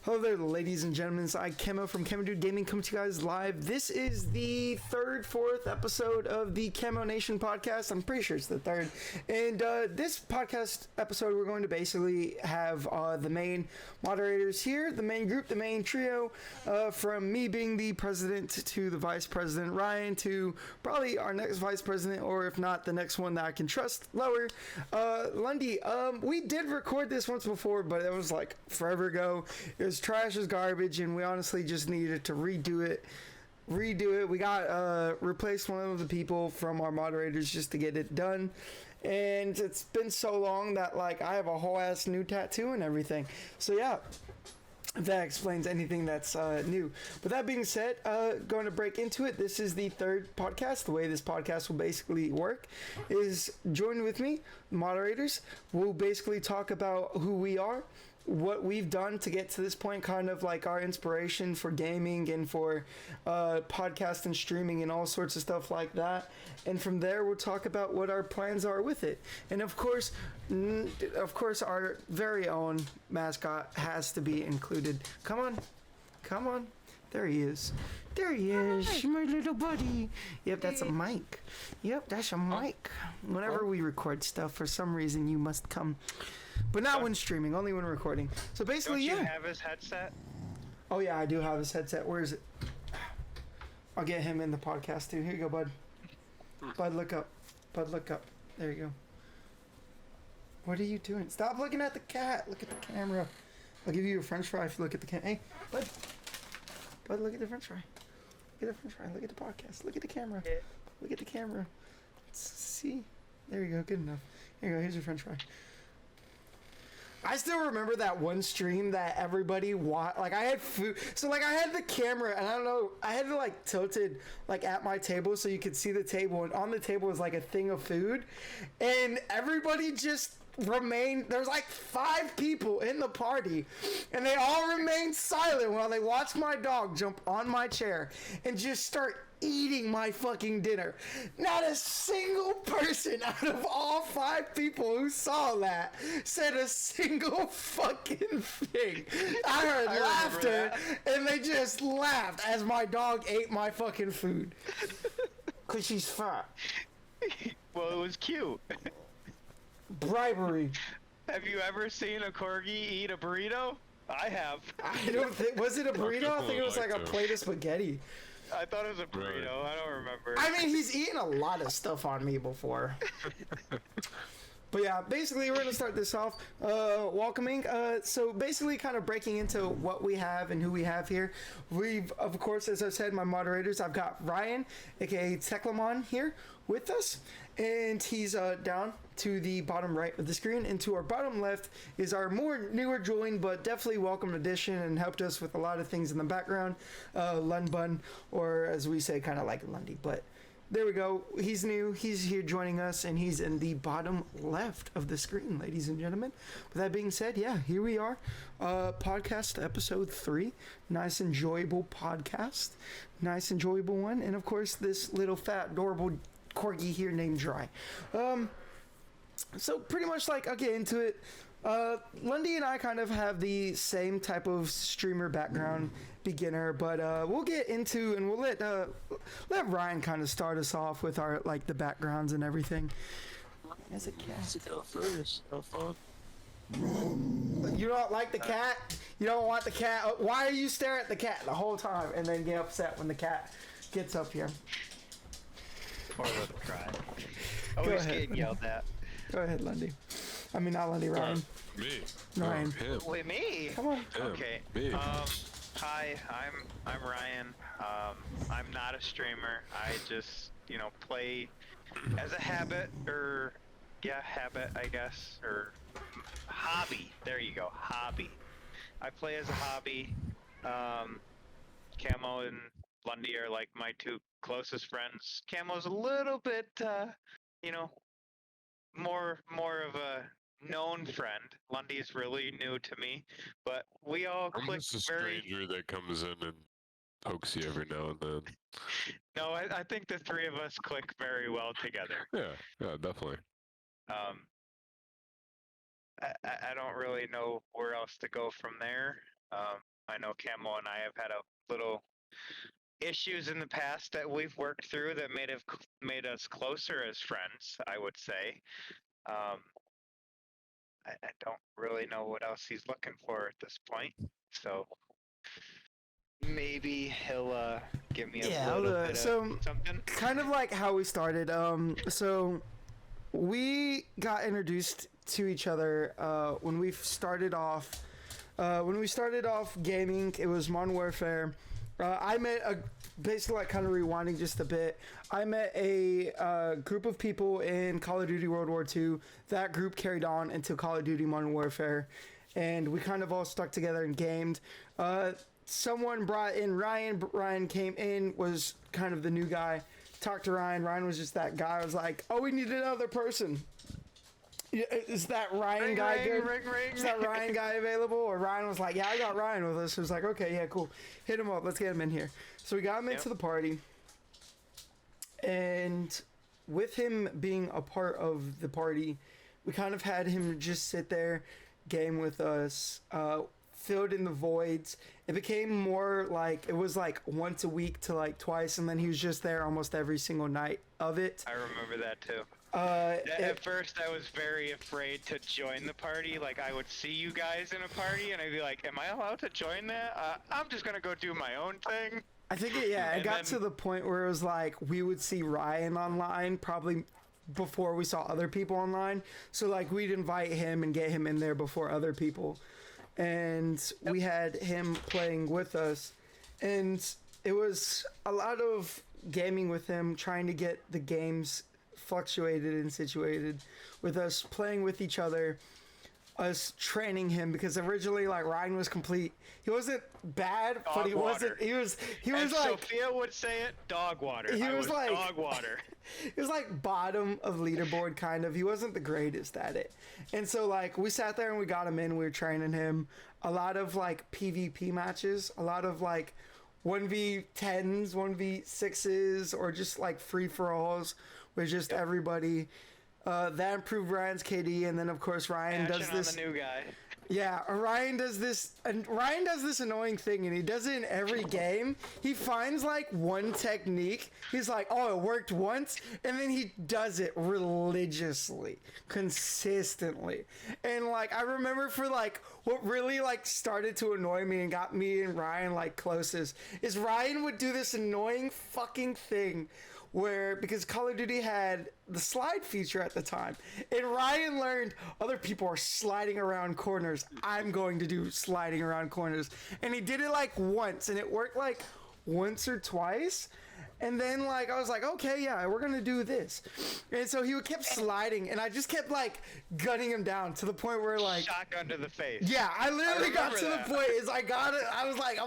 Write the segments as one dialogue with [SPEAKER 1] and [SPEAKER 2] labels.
[SPEAKER 1] Hello there, ladies and gentlemen. It's I, Camo from Camo Dude Gaming, coming to you guys live. This is the fourth episode of the Camo Nation podcast. I'm pretty sure it's the third. And this podcast episode, we're going to basically have the main moderators here, the main group, the main trio, from me being the president to the vice president, Ryan, to probably our next vice president, or if not, the next one that I can trust, lower, Lundy. We did record this once before, but it was like forever ago. It was trash as garbage, and we honestly just needed to redo it. We got replaced one of the people from our moderators just to get it done, and it's been so long that like I have a whole ass new tattoo and everything. So yeah, if that explains anything that's new. But that being said, going to break into it. This is the third podcast. The way this podcast will basically work is join with me, moderators. We'll basically talk about who we are, what we've done to get to this point, kind of like our inspiration for gaming and for podcast and streaming and all sorts of stuff like that. And from there, we'll talk about what our plans are with it. And of course, our very own mascot has to be included. Come on. There he is. There he is, my little buddy. Yep, that's a mic. Yep, that's a mic. Whenever we record stuff, for some reason, you must come. But not when streaming, only when recording. So basically,
[SPEAKER 2] Don't you have his headset?
[SPEAKER 1] Oh yeah, I do have his headset. Where is it? I'll get him in the podcast too. Here you go, bud. Bud, look up. There you go. What are you doing? Stop looking at the cat. Look at the camera. I'll give you a french fry if you look at the camera. Hey, bud. Bud, look at the french fry. Look at the french fry. Look at the podcast. Look at the camera. Look at the camera. See? There you go. Good enough. Here you go. Here's your french fry. I still remember that one stream that everybody watched. Like, I had food. So, like, I had the camera, and I don't know, I had it, like, tilted, like, at my table so you could see the table. And on the table was, like, a thing of food. And everybody just remained. There's, like, 5 people in the party. And they all remained silent while they watched my dog jump on my chair and just start eating my fucking dinner. Not a single person out of all 5 people who saw that said a single fucking thing. I heard laughter, and they just laughed as my dog ate my fucking food. Cause she's fat.
[SPEAKER 2] Well, it was cute.
[SPEAKER 1] Bribery.
[SPEAKER 2] Have you ever seen a corgi eat a burrito? I have.
[SPEAKER 1] I don't think. Was it a burrito? I think it was like a plate of spaghetti.
[SPEAKER 2] I thought it was a burrito. I don't remember.
[SPEAKER 1] I mean, he's eaten a lot of stuff on me before. But yeah, basically, we're going to start this off welcoming. So basically, kind of breaking into what we have and who we have here. We've, of course, as I said, my moderators, I've got Ryan, aka Teklamon, here with us. And he's down to the bottom right of the screen. And to our bottom left is our more newer join, but definitely welcome addition and helped us with a lot of things in the background. Lundbun, or as we say, kind of like Lundy. But there we go. He's new. He's here joining us, and he's in the bottom left of the screen, ladies and gentlemen. With that being said, yeah, here we are. Podcast episode 3. Nice, enjoyable podcast. Nice, enjoyable one. And, of course, this little fat, adorable corgi here named Dry. So pretty much like I'll get into it. Lundy and I kind of have the same type of streamer background, beginner, but we'll get into, and we'll let Ryan kind of start us off with our like the backgrounds and everything. As a cat.
[SPEAKER 3] Go first. Have fun.
[SPEAKER 1] You don't like the cat? You don't want the cat? Why are you staring at the cat the whole time and then get upset when the cat gets up here?
[SPEAKER 2] Or let him cry. Always getting yelled at.
[SPEAKER 1] Go ahead, Lundy. I mean, not Lundy, Ryan.
[SPEAKER 3] Me.
[SPEAKER 1] Ryan.
[SPEAKER 3] Him.
[SPEAKER 2] Wait, me?
[SPEAKER 1] Come on.
[SPEAKER 3] Him.
[SPEAKER 2] Okay.
[SPEAKER 3] Me.
[SPEAKER 2] Hi, I'm Ryan. I'm not a streamer. I just, play as a habit, I guess, or hobby. There you go, hobby. I play as a hobby. Camo and Lundy are like my 2 closest friends. Camo's a little bit, more of a known friend. Lundy's really new to me, but we all
[SPEAKER 3] I'm
[SPEAKER 2] click
[SPEAKER 3] just a
[SPEAKER 2] very.
[SPEAKER 3] stranger that comes in and pokes you every now and then.
[SPEAKER 2] No, I think the 3 of us click very well together.
[SPEAKER 3] Yeah, definitely.
[SPEAKER 2] I don't really know where else to go from there. I know Camo and I have had a little issues in the past that we've worked through that made us closer as friends, I would say. I don't really know what else he's looking for at this point, so maybe he'll give me a little bit of something.
[SPEAKER 1] Kind of like how we started. So we got introduced to each other when we started off. When we started off gaming, it was Modern Warfare. I met basically like kind of rewinding just a bit. I met a group of people in Call of Duty World War II. That group carried on into Call of Duty Modern Warfare, and we kind of all stuck together and gamed. Someone brought in Ryan. Ryan came in, was kind of the new guy. Talked to Ryan. Ryan was just that guy. I was like, oh, we need another person. Is that Ryan guy good? Is that Ryan guy available? Or Ryan was like, yeah, I got Ryan with us. It was like, okay, yeah, cool. Hit him up. Let's get him in here. So we got him into the party. And with him being a part of the party, we kind of had him just sit there, game with us, filled in the voids. It became more like, it was like once a week to like twice, and then he was just there almost every single night of it.
[SPEAKER 2] I remember that too. At first, I was very afraid to join the party. Like, I would see you guys in a party, and I'd be like, am I allowed to join that? I'm just gonna go do my own thing.
[SPEAKER 1] I think it got to the point where it was like, we would see Ryan online probably before we saw other people online. So, like, we'd invite him and get him in there before other people. And we had him playing with us. And it was a lot of gaming with him, trying to get the games fluctuated and situated, with us playing with each other, us training him, because originally like Ryan was complete. He wasn't bad, but he wasn't. He was like
[SPEAKER 2] Sophia would say it, dog water. He was like dog water.
[SPEAKER 1] He was like bottom of leaderboard kind of. He wasn't the greatest at it, and so like we sat there and we got him in. We were training him. A lot of like PvP matches, a lot of like 1v10s, 1v6s, or just like free for alls with just everybody. That improved Ryan's KD, and then of course Ryan does this.
[SPEAKER 2] On the new guy.
[SPEAKER 1] Yeah, Ryan does this, and Ryan does this annoying thing, and he does it in every game. He finds like one technique. He's like, oh, it worked once, and then he does it religiously, consistently. And like I remember for like what really like started to annoy me and got me and Ryan like closest is Ryan would do this annoying fucking thing where, because Call of Duty had the slide feature at the time, and Ryan learned other people are sliding around corners, I'm going to do sliding around corners. And he did it like once, and it worked like once or twice. And then like I was like, okay, yeah, we're gonna do this. And so he kept sliding, and I just kept like gunning him down to the point where like
[SPEAKER 2] shotgun to the face.
[SPEAKER 1] Yeah, I literally got to the point is I got it. I was like,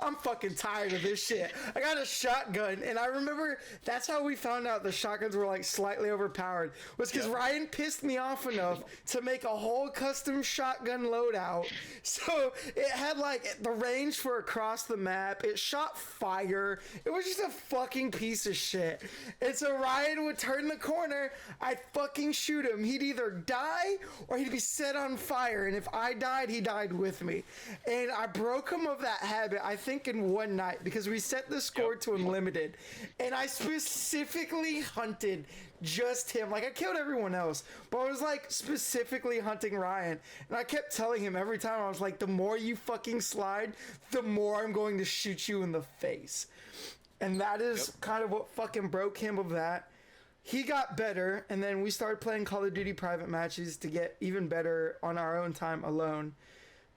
[SPEAKER 1] I'm fucking tired of this shit. I got a shotgun, and I remember that's how we found out the shotguns were like slightly overpowered. Was because Ryan pissed me off enough to make a whole custom shotgun loadout. So it had like the range for across the map. It shot fire. It was just a fucking piece of shit. And so Ryan would turn the corner, I'd fucking shoot him. He'd either die or he'd be set on fire. And if I died, he died with me. And I broke him of that habit, I think, in one night, because we set the score to unlimited. And I specifically hunted just him. Like, I killed everyone else, but I was like specifically hunting Ryan. And I kept telling him every time, I was like, the more you fucking slide, the more I'm going to shoot you in the face. And that is kind of what fucking broke him of that. He got better, and then we started playing Call of Duty private matches to get even better on our own time alone.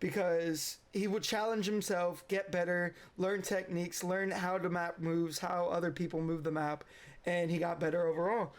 [SPEAKER 1] Because he would challenge himself, get better, learn techniques, learn how the map moves, how other people move the map, and he got better overall.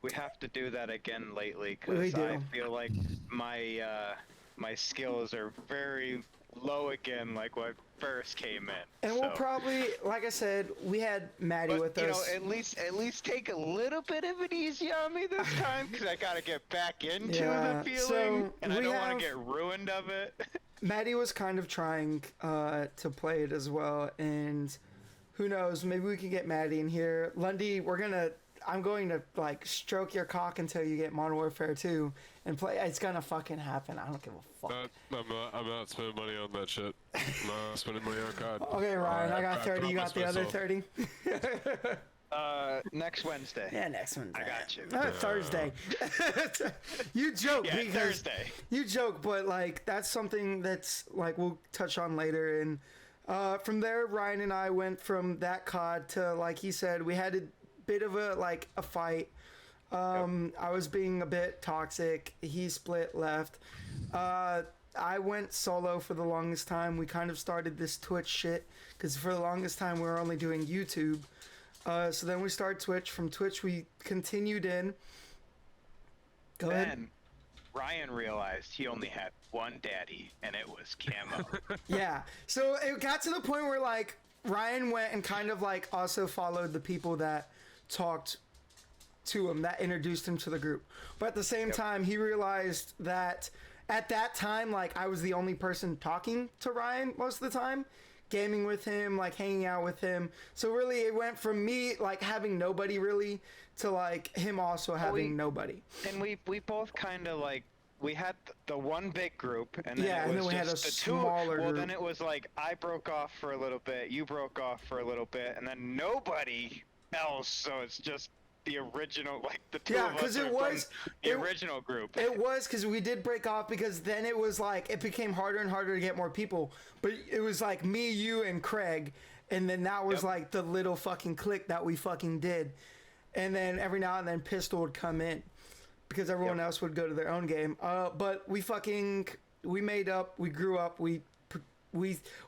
[SPEAKER 2] We have to do that again lately, because I feel like my my skills are very low again, like when I first came in.
[SPEAKER 1] And we'll probably, like I said, we had Maddie with us.
[SPEAKER 2] You know, at least take a little bit of it easy on me this time, because I gotta get back into the feeling, and I don't want to get ruined of it.
[SPEAKER 1] Maddie was kind of trying to play it as well, and who knows, maybe we can get Maddie in here. Lundy, we're gonna I'm going to like stroke your cock until you get Modern Warfare 2 and play. It's gonna fucking happen. I don't give a fuck.
[SPEAKER 3] I'm not spending money on that shit. I'm not spending money on COD.
[SPEAKER 1] Okay, Ryan, I got 30. You got the other 30.
[SPEAKER 2] Next Wednesday.
[SPEAKER 1] Yeah, next Wednesday.
[SPEAKER 2] I got you.
[SPEAKER 1] Thursday. You joke
[SPEAKER 2] Yeah,
[SPEAKER 1] because
[SPEAKER 2] Thursday.
[SPEAKER 1] you joke, but like that's something that's like we'll touch on later. And from there, Ryan and I went from that COD to, like he said, we had a bit of a fight. I was being a bit toxic. He split left. I went solo for the longest time. We kind of started this Twitch shit because for the longest time we were only doing YouTube. So then we started Twitch. From Twitch we continued in. Go ahead.
[SPEAKER 2] Then Ryan realized he only had one daddy, and it was Camo.
[SPEAKER 1] Yeah. So it got to the point where like Ryan went and kind of like also followed the people that talked to him, that introduced him to the group. But at the same time, he realized that at that time, like I was the only person talking to Ryan most of the time, gaming with him, like hanging out with him. So really it went from me like having nobody really to like him also having nobody.
[SPEAKER 2] And we both kind of like, we had the one big group, and then
[SPEAKER 1] Yeah,
[SPEAKER 2] it
[SPEAKER 1] and
[SPEAKER 2] was
[SPEAKER 1] then we had
[SPEAKER 2] just
[SPEAKER 1] a
[SPEAKER 2] the
[SPEAKER 1] smaller
[SPEAKER 2] two. Well,
[SPEAKER 1] group.
[SPEAKER 2] then it was like I broke off for a little bit, you broke off for a little bit, and then nobody else. So it's just the original, like the two
[SPEAKER 1] Yeah,
[SPEAKER 2] of us
[SPEAKER 1] because
[SPEAKER 2] are
[SPEAKER 1] it was
[SPEAKER 2] from the original group.
[SPEAKER 1] It was because we did break off because then it was like it became harder and harder to get more people. But it was like me, you, and Craig, and then that was like the little fucking clique that we fucking did. And then every now and then Pistol would come in because everyone else would go to their own game. But we made up, we grew up, we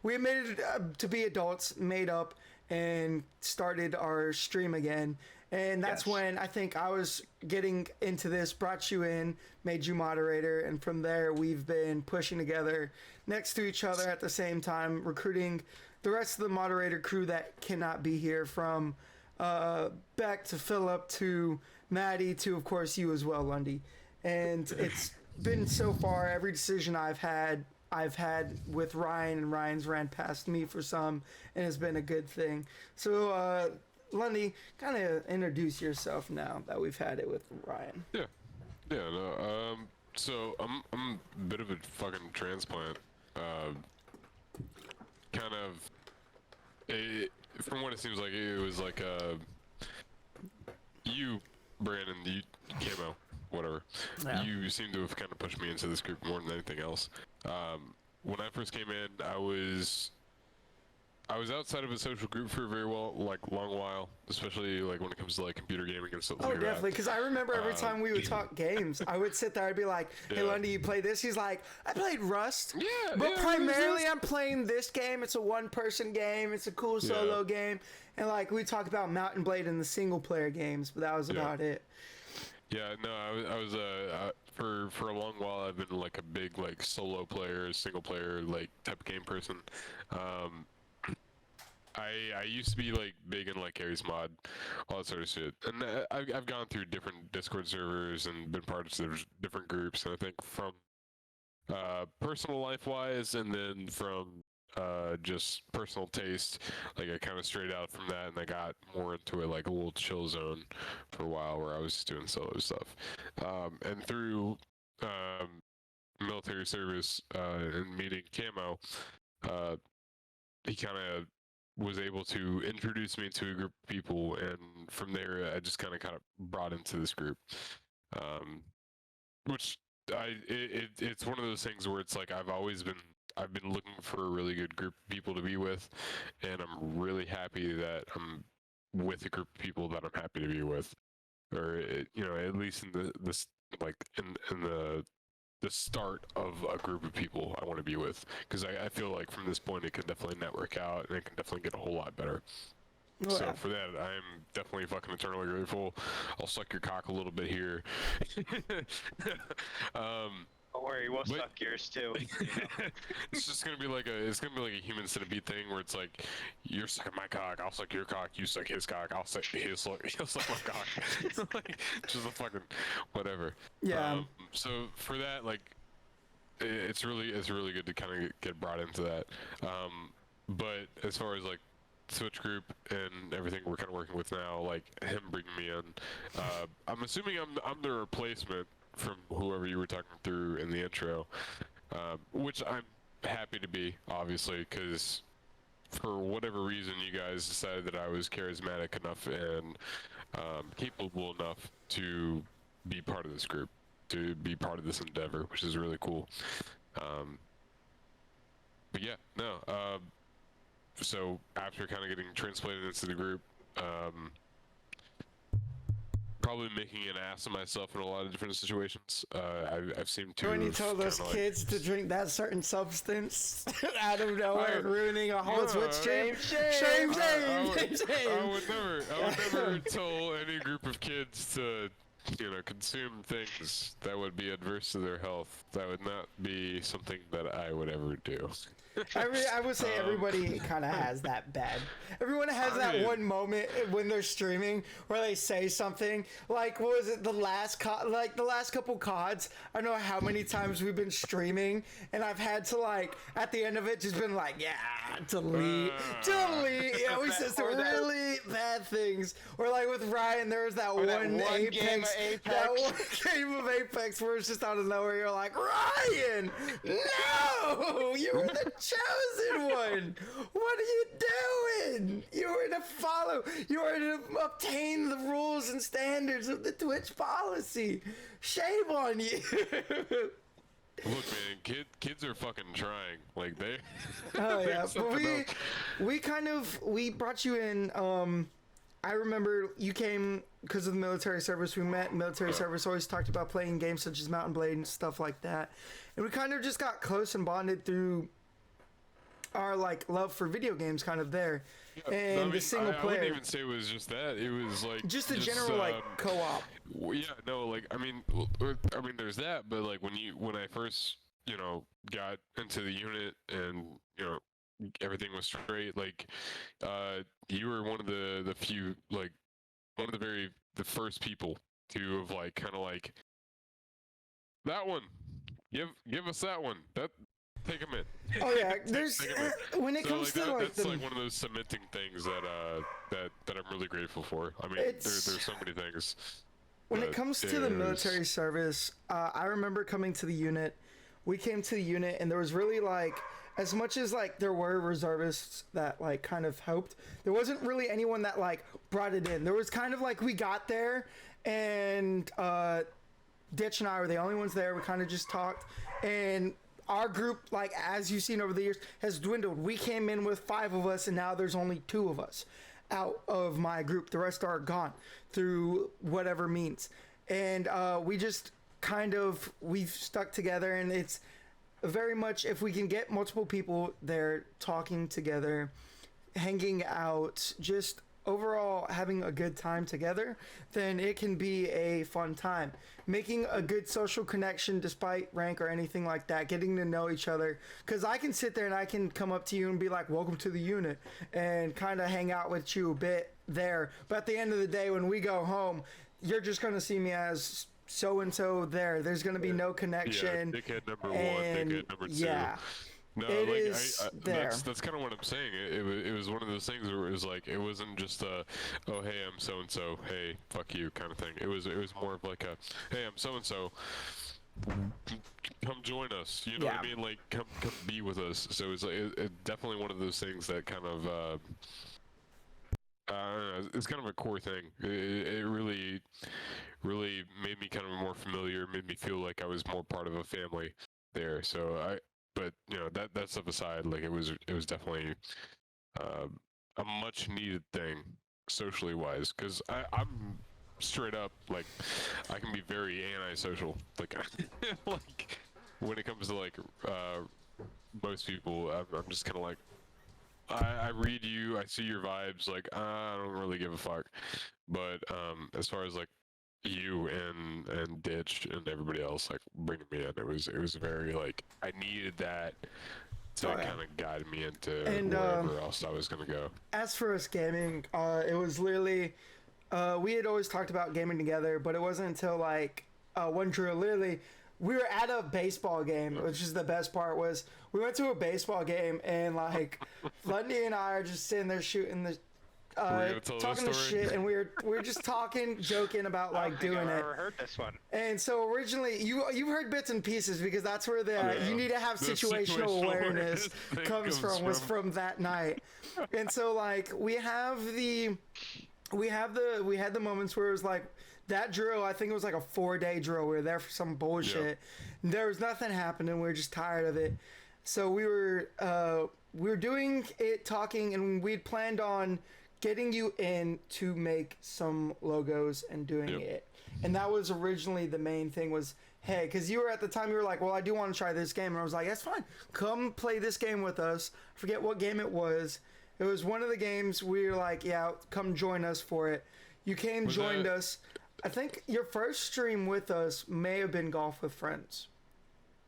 [SPEAKER 1] admitted to be adults, made up, and started our stream again. And that's when I think I was getting into this, brought you in, made you moderator, and from there we've been pushing together next to each other at the same time, recruiting the rest of the moderator crew that cannot be here, from Beck to Philip to Maddie to, of course, you as well, Lundy. And it's been so far, every decision I've had with Ryan, and Ryan's ran past me for some, and it's been a good thing. So, Lundy, kind of introduce yourself now that we've had it with Ryan.
[SPEAKER 3] No. So I'm a bit of a fucking transplant. Kind of. From what it seems like, it was like you, Brandon, you, Camo, whatever.
[SPEAKER 1] Yeah.
[SPEAKER 3] You seem to have kind of pushed me into this group more than anything else. When I first came in, I was outside of a social group for a very long while, especially like when it comes to like computer gaming and stuff like that.
[SPEAKER 1] Oh, definitely, because I remember every time we would talk games, I would sit there, I'd be like, hey, Lundy, you play this? He's like, I played Rust, but primarily I'm playing this game. It's a one-person game. It's a cool solo game. And like, we talk about Mountain Blade and the single-player games, but that was about it. Yeah,
[SPEAKER 3] no, I was for a long while I've been like a big like solo player, single player like type of game person. I used to be like big in like Aries mod, all that sort of shit, and I've gone through different Discord servers and been part of different groups, and I think from personal life wise, and then from just personal taste, like I kind of strayed out from that, and I got more into it like a little chill zone for a while where I was just doing solo stuff, and through military service and meeting Camo, he kind of was able to introduce me to a group of people, and from there I just kind of brought into this group, which it's one of those things where it's like I've been looking for a really good group of people to be with, and I'm really happy that I'm with a group of people that I'm happy to be with, or at least in this like in the start of a group of people I want to be with, because I feel like from this point it can definitely network out and it can definitely get a whole lot better. So for that, I'm definitely fucking eternally grateful. I'll suck your cock a little bit here.
[SPEAKER 2] Don't worry, we'll suck yours too.
[SPEAKER 3] It's just gonna be like a human centipede thing where it's like, you're sucking my cock, I'll suck your cock, you suck his cock, he'll suck my cock. Like, just a fucking whatever.
[SPEAKER 1] Yeah.
[SPEAKER 3] So for that, like, it's really good to kind of get brought into that. But as far as like Switch group and everything we're kind of working with now, like him bringing me in, I'm assuming I'm the replacement from whoever you were talking through in the intro, which I'm happy to be, obviously, because for whatever reason you guys decided that I was charismatic enough and capable enough to be part of this group, to be part of this endeavor, which is really cool. But yeah, no. So after kind of getting translated into the group, probably making an ass of myself in a lot of different situations. I've seemed to.
[SPEAKER 1] When you tell those kids to drink that certain substance out of nowhere, ruining a whole Switch team. Shame.
[SPEAKER 3] I would never tell any group of kids to, consume things that would be adverse to their health. That would not be something that I would ever do.
[SPEAKER 1] I would say everybody kind of has that bad. Everyone has that one moment when they're streaming where they say something like, what was it, the last couple CODs? I don't know how many times we've been streaming, and I've had to, like, at the end of it, just been like, yeah, delete. Yeah, we said some really bad things. Or like with Ryan, there was that one Apex, that one game of Apex where it's just out of nowhere. You're like, Ryan, no, you were the chosen one. What are you doing? You were to follow. You were to obtain the rules and standards of the Twitch policy. Shame on you.
[SPEAKER 3] Look, man, kids are fucking trying. Like they.
[SPEAKER 1] Oh yeah, but we brought you in. I remember you came because of the military service. We met in military service. Always talked about playing games such as Mountain Blade and stuff like that, and we kind of just got close and bonded through our love for video games, kind of there.
[SPEAKER 3] Yeah,
[SPEAKER 1] and the single player.
[SPEAKER 3] I wouldn't even say it was just that. It was like
[SPEAKER 1] just a general co-op.
[SPEAKER 3] Yeah, no, I mean, there's that, but when I first, got into the unit and everything was straight, you were one of the few, one of the first people to have that one. Give us that one. Take him in.
[SPEAKER 1] Oh yeah, there's when it comes to
[SPEAKER 3] that's one of those cementing things that I'm really grateful for. I mean, there's so many things.
[SPEAKER 1] When it comes to the military service, I remember coming to the unit. We came to the unit, and there was really as much as there were reservists that kind of helped, there wasn't really anyone that brought it in. There was kind of we got there, and Ditch and I were the only ones there. We kind of just talked, and our group, as you've seen over the years, has dwindled. We came in with 5 of us, and now there's only 2 of us out of my group. The rest are gone through whatever means. And we just we've stuck together, and it's very much, if we can get multiple people there talking together, hanging out, just overall having a good time together, then it can be a fun time. Making a good social connection despite rank or anything like that, getting to know each other, because I can sit there and I can come up to you and be like, welcome to the unit, and kind of hang out with you a bit there, but at the end of the day, when we go home, you're just going to see me as so-and-so there. There's going to be no connection.
[SPEAKER 3] Yeah, dickhead number 1, dickhead number 2.
[SPEAKER 1] Yeah.
[SPEAKER 3] No,
[SPEAKER 1] it is there.
[SPEAKER 3] That's kind of what I'm saying. It was one of those things where it was it wasn't just a, oh hey, I'm so and so, hey, fuck you kind of thing. It was more of a, hey, I'm so and so, come join us. You know what I mean? Come be with us. So it's definitely one of those things that kind of I don't know, it's kind of a core thing. It really made me kind of more familiar, made me feel like I was more part of a family there. So but that stuff aside, it was definitely a much needed thing socially wise, because I'm straight up I can be very antisocial. When it comes to most people, I'm just kind of I read you, I see your vibes, I don't really give a fuck. But as far as you and Ditch and everybody else bringing me in, it was very I needed that to kind of guide me into wherever else I was gonna go.
[SPEAKER 1] As for us gaming, it was literally we had always talked about gaming together, but it wasn't until one drill, literally we were at a baseball game, which is the best part. Was we went to a baseball game and like Lundy and I are just sitting there shooting the. Talking to shit, and we were just talking, joking about like doing
[SPEAKER 2] I've
[SPEAKER 1] it.
[SPEAKER 2] never heard this one.
[SPEAKER 1] And so originally, you've heard bits and pieces because that's where you need to have
[SPEAKER 3] The
[SPEAKER 1] situational awareness
[SPEAKER 3] thing
[SPEAKER 1] comes from. Was from that night. And so like we had the moments where it was like that drill. I think it was like a 4-day drill. We were there for some bullshit.
[SPEAKER 3] Yep.
[SPEAKER 1] There was nothing happening. We were just tired of it. So we were doing it, talking, and we'd planned on getting you in to make some logos and doing it. And that was originally the main thing was, hey, because you were at the time, you were like, well, I do want to try this game. And I was like, that's fine. Come play this game with us. I forget what game it was. It was one of the games we were like, yeah, come join us for it. You came, joined us. I think your first stream with us may have been Golf with Friends.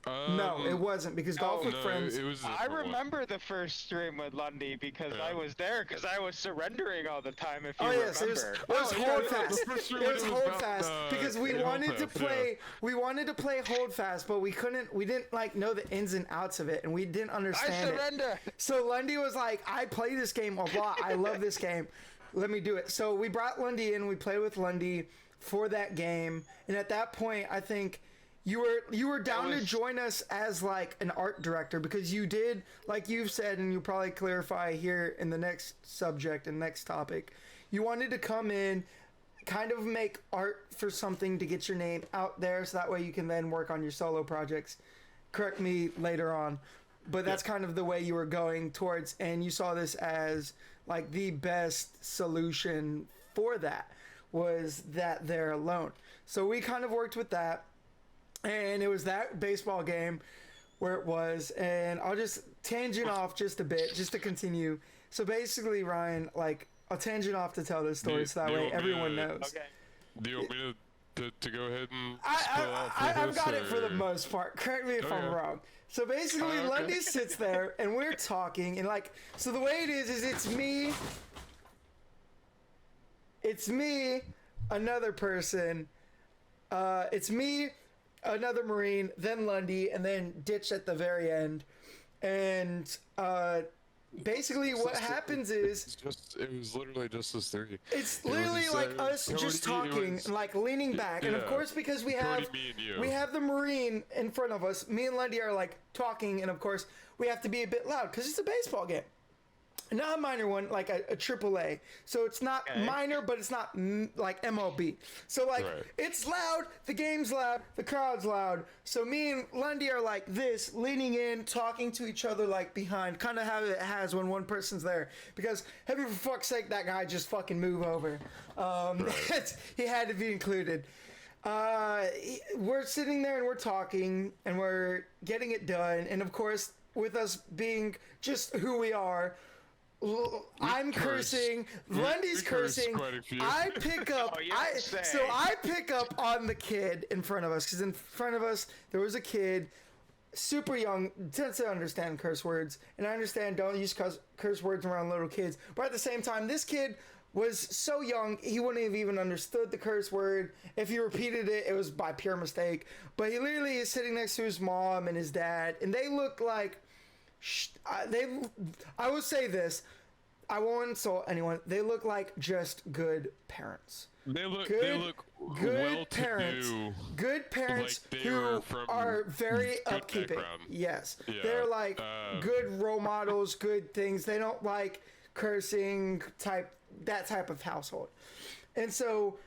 [SPEAKER 1] No, it wasn't because Golf with Friends.
[SPEAKER 3] It was
[SPEAKER 2] I remember the first stream with Lundy because I was there because I was surrendering all the time. If you remember,
[SPEAKER 1] it was Hold Fast. It was Hold Fast because we wanted to play. We wanted to play Hold Fast, but we couldn't. We didn't like know the ins and outs of it, and we didn't understand it. So Lundy was like, "I play this game a lot. I love this game. Let me do it." So we brought Lundy in. We played with Lundy for that game, and at that point, I think. You were down to join us as like an art director because you did, like you've said, and you'll probably clarify here in the next subject and next topic. You wanted to come in, kind of make art for something to get your name out there, so that way you can then work on your solo projects. Correct me later on, but that's kind of the way you were going towards, and you saw this as like the best solution for that was that there alone. So we kind of worked with that. And it was that baseball game where it was, and I'll just tangent off just a bit, just to continue. So basically, Ryan, like, I'll tangent off to tell this story so that way everyone knows.
[SPEAKER 2] Okay.
[SPEAKER 3] Do you want me to go ahead and
[SPEAKER 1] I've got it for the most part. Correct me if I'm wrong. So basically, Lundy sits there, and we're talking, and like, so the way it is it's me, another person, it's me, another Marine, then Lundy, and then Ditch at the very end. And basically what happens is
[SPEAKER 3] it was literally just us three.
[SPEAKER 1] It's literally like us just talking and like leaning back. And of course, because we have the Marine in front of us, me and Lundy are like talking, and of course we have to be a bit loud because it's a baseball game. Not a minor one, like a AAA. So it's not minor, but it's not like MLB. So like it's loud, the game's loud, the crowd's loud. So me and Lundy are like this, leaning in, talking to each other like behind, kind of how it has when one person's there. Because heaven for fuck's sake, that guy just fucking move over. He had to be included. We're sitting there and we're talking and we're getting it done. And of course, with us being just who we are, I'm cursing. Lundy's cursing. I pick up. I pick up on the kid in front of us because in front of us there was a kid, super young, doesn't understand curse words, and I understand don't use curse words around little kids. But at the same time, this kid was so young he wouldn't have even understood the curse word. If he repeated it, it was by pure mistake. But he literally is sitting next to his mom and his dad, and they look like. I will say this. I won't insult anyone. They look like just good parents.
[SPEAKER 3] They look good
[SPEAKER 1] parents. Good parents
[SPEAKER 3] like
[SPEAKER 1] who are very upkeeping.
[SPEAKER 3] Background.
[SPEAKER 1] Yes. They're like good role models, good things. They don't like cursing that type of household. And so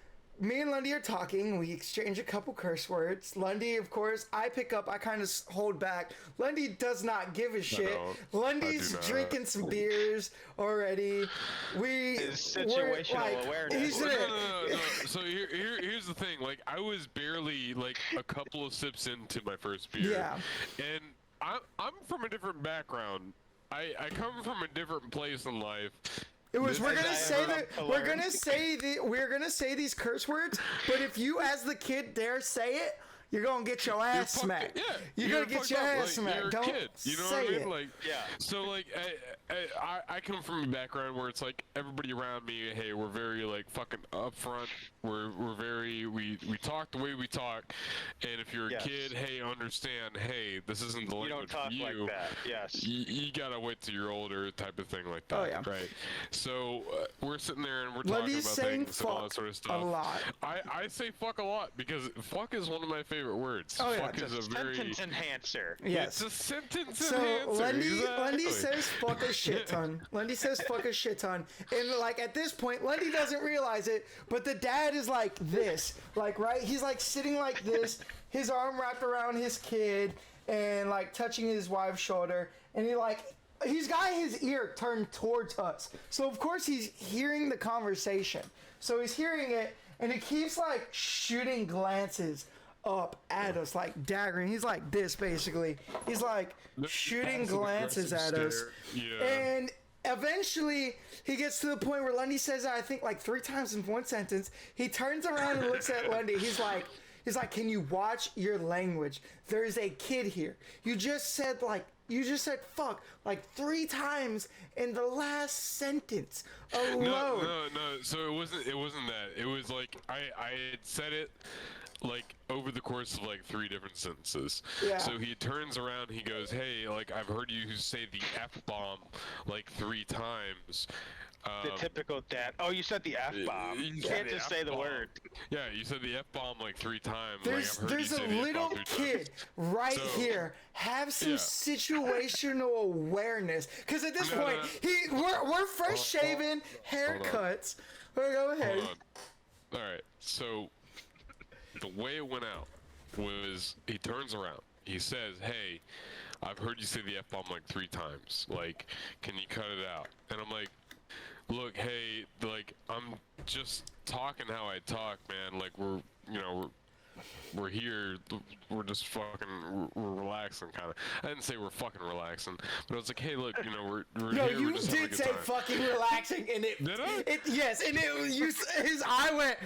[SPEAKER 1] me and Lundy are talking. We exchange a couple curse words. Lundy, of course, I pick up. I kind of hold back. Lundy does not give a shit. Lundy's drinking some beers already.
[SPEAKER 2] Situational awareness.
[SPEAKER 3] No. So here's the thing. Like, I was barely like a couple of sips into my first beer.
[SPEAKER 1] Yeah.
[SPEAKER 3] And I'm from a different background. I come from a different place in life.
[SPEAKER 1] It was we're gonna say these curse words, but if you as the kid dare say it, you're gonna get your ass smacked.
[SPEAKER 3] Yeah,
[SPEAKER 1] you're gonna get your ass smacked.
[SPEAKER 3] You're
[SPEAKER 1] Don't
[SPEAKER 3] a kid, you know
[SPEAKER 1] say
[SPEAKER 3] what I mean?
[SPEAKER 1] it.
[SPEAKER 3] Like,
[SPEAKER 2] Yeah.
[SPEAKER 3] So like, I come from a background where it's like everybody around me, hey, we're very like fucking upfront. We're very we talk the way we talk, and if you're a kid, hey, understand, hey, this isn't the language
[SPEAKER 2] You don't talk
[SPEAKER 3] for you.
[SPEAKER 2] like that. Yes.
[SPEAKER 3] You gotta wait till you're older, type of thing like that.
[SPEAKER 1] Oh, yeah.
[SPEAKER 3] Right. So we're sitting there and we're
[SPEAKER 1] Lundy's
[SPEAKER 3] talking
[SPEAKER 1] saying
[SPEAKER 3] about things and all that
[SPEAKER 1] fuck
[SPEAKER 3] sort of
[SPEAKER 1] a
[SPEAKER 3] stuff.
[SPEAKER 1] lot.
[SPEAKER 3] I say fuck a lot because fuck is one of my favorite words.
[SPEAKER 1] Oh, yeah.
[SPEAKER 3] Fuck is a very
[SPEAKER 2] Sentence enhancer.
[SPEAKER 1] Yes.
[SPEAKER 3] It's a sentence
[SPEAKER 1] So
[SPEAKER 3] enhancer.
[SPEAKER 1] Lundy
[SPEAKER 3] exactly.
[SPEAKER 1] says fuck a shit ton. Lundy says fuck a shit ton. And like at this point, Lundy doesn't realize it, but the dad is like this. Like, right? He's like sitting like this, his arm wrapped around his kid and like touching his wife's shoulder. And he's got his ear turned towards us. So of course he's hearing the conversation. So he's hearing it and he keeps like shooting glances up at us, like daggering. He's like this basically. He's like shooting glances at us.
[SPEAKER 3] Yeah.
[SPEAKER 1] And eventually he gets to the point where Lundy says that I think like 3 times in one sentence. He turns around and looks at Lundy. He's like, can you watch your language? There's a kid here. You just said fuck like 3 times in the last sentence alone.
[SPEAKER 3] No. So it wasn't that. It was like I had said it like over the course of like 3 different sentences.
[SPEAKER 1] Yeah.
[SPEAKER 3] So he turns around, he goes, "Hey, like I've heard you say the F-bomb like 3 times."
[SPEAKER 2] The typical dad. Oh, you said the F-bomb. You can't just say the word.
[SPEAKER 3] Yeah, you said the F-bomb like 3 times.
[SPEAKER 1] There's a little kid right here. Have some situational awareness, because at this point we're fresh shaven, haircuts. Go ahead.
[SPEAKER 3] All right, so the way it went out was he turns around. He says, "Hey, I've heard you say the F-bomb like 3 times. Like, can you cut it out?" And I'm like, "Look, hey, like I'm just talking how I talk, man. Like we're here. We're just fucking. We're relaxing, kind of. I didn't say we're fucking relaxing, but I was like, hey, look, we're
[SPEAKER 1] No,
[SPEAKER 3] here.
[SPEAKER 1] you
[SPEAKER 3] we're just having a
[SPEAKER 1] did
[SPEAKER 3] good
[SPEAKER 1] say
[SPEAKER 3] time.
[SPEAKER 1] fucking relaxing, and it.
[SPEAKER 3] Did I?
[SPEAKER 1] Yes, and his eye went.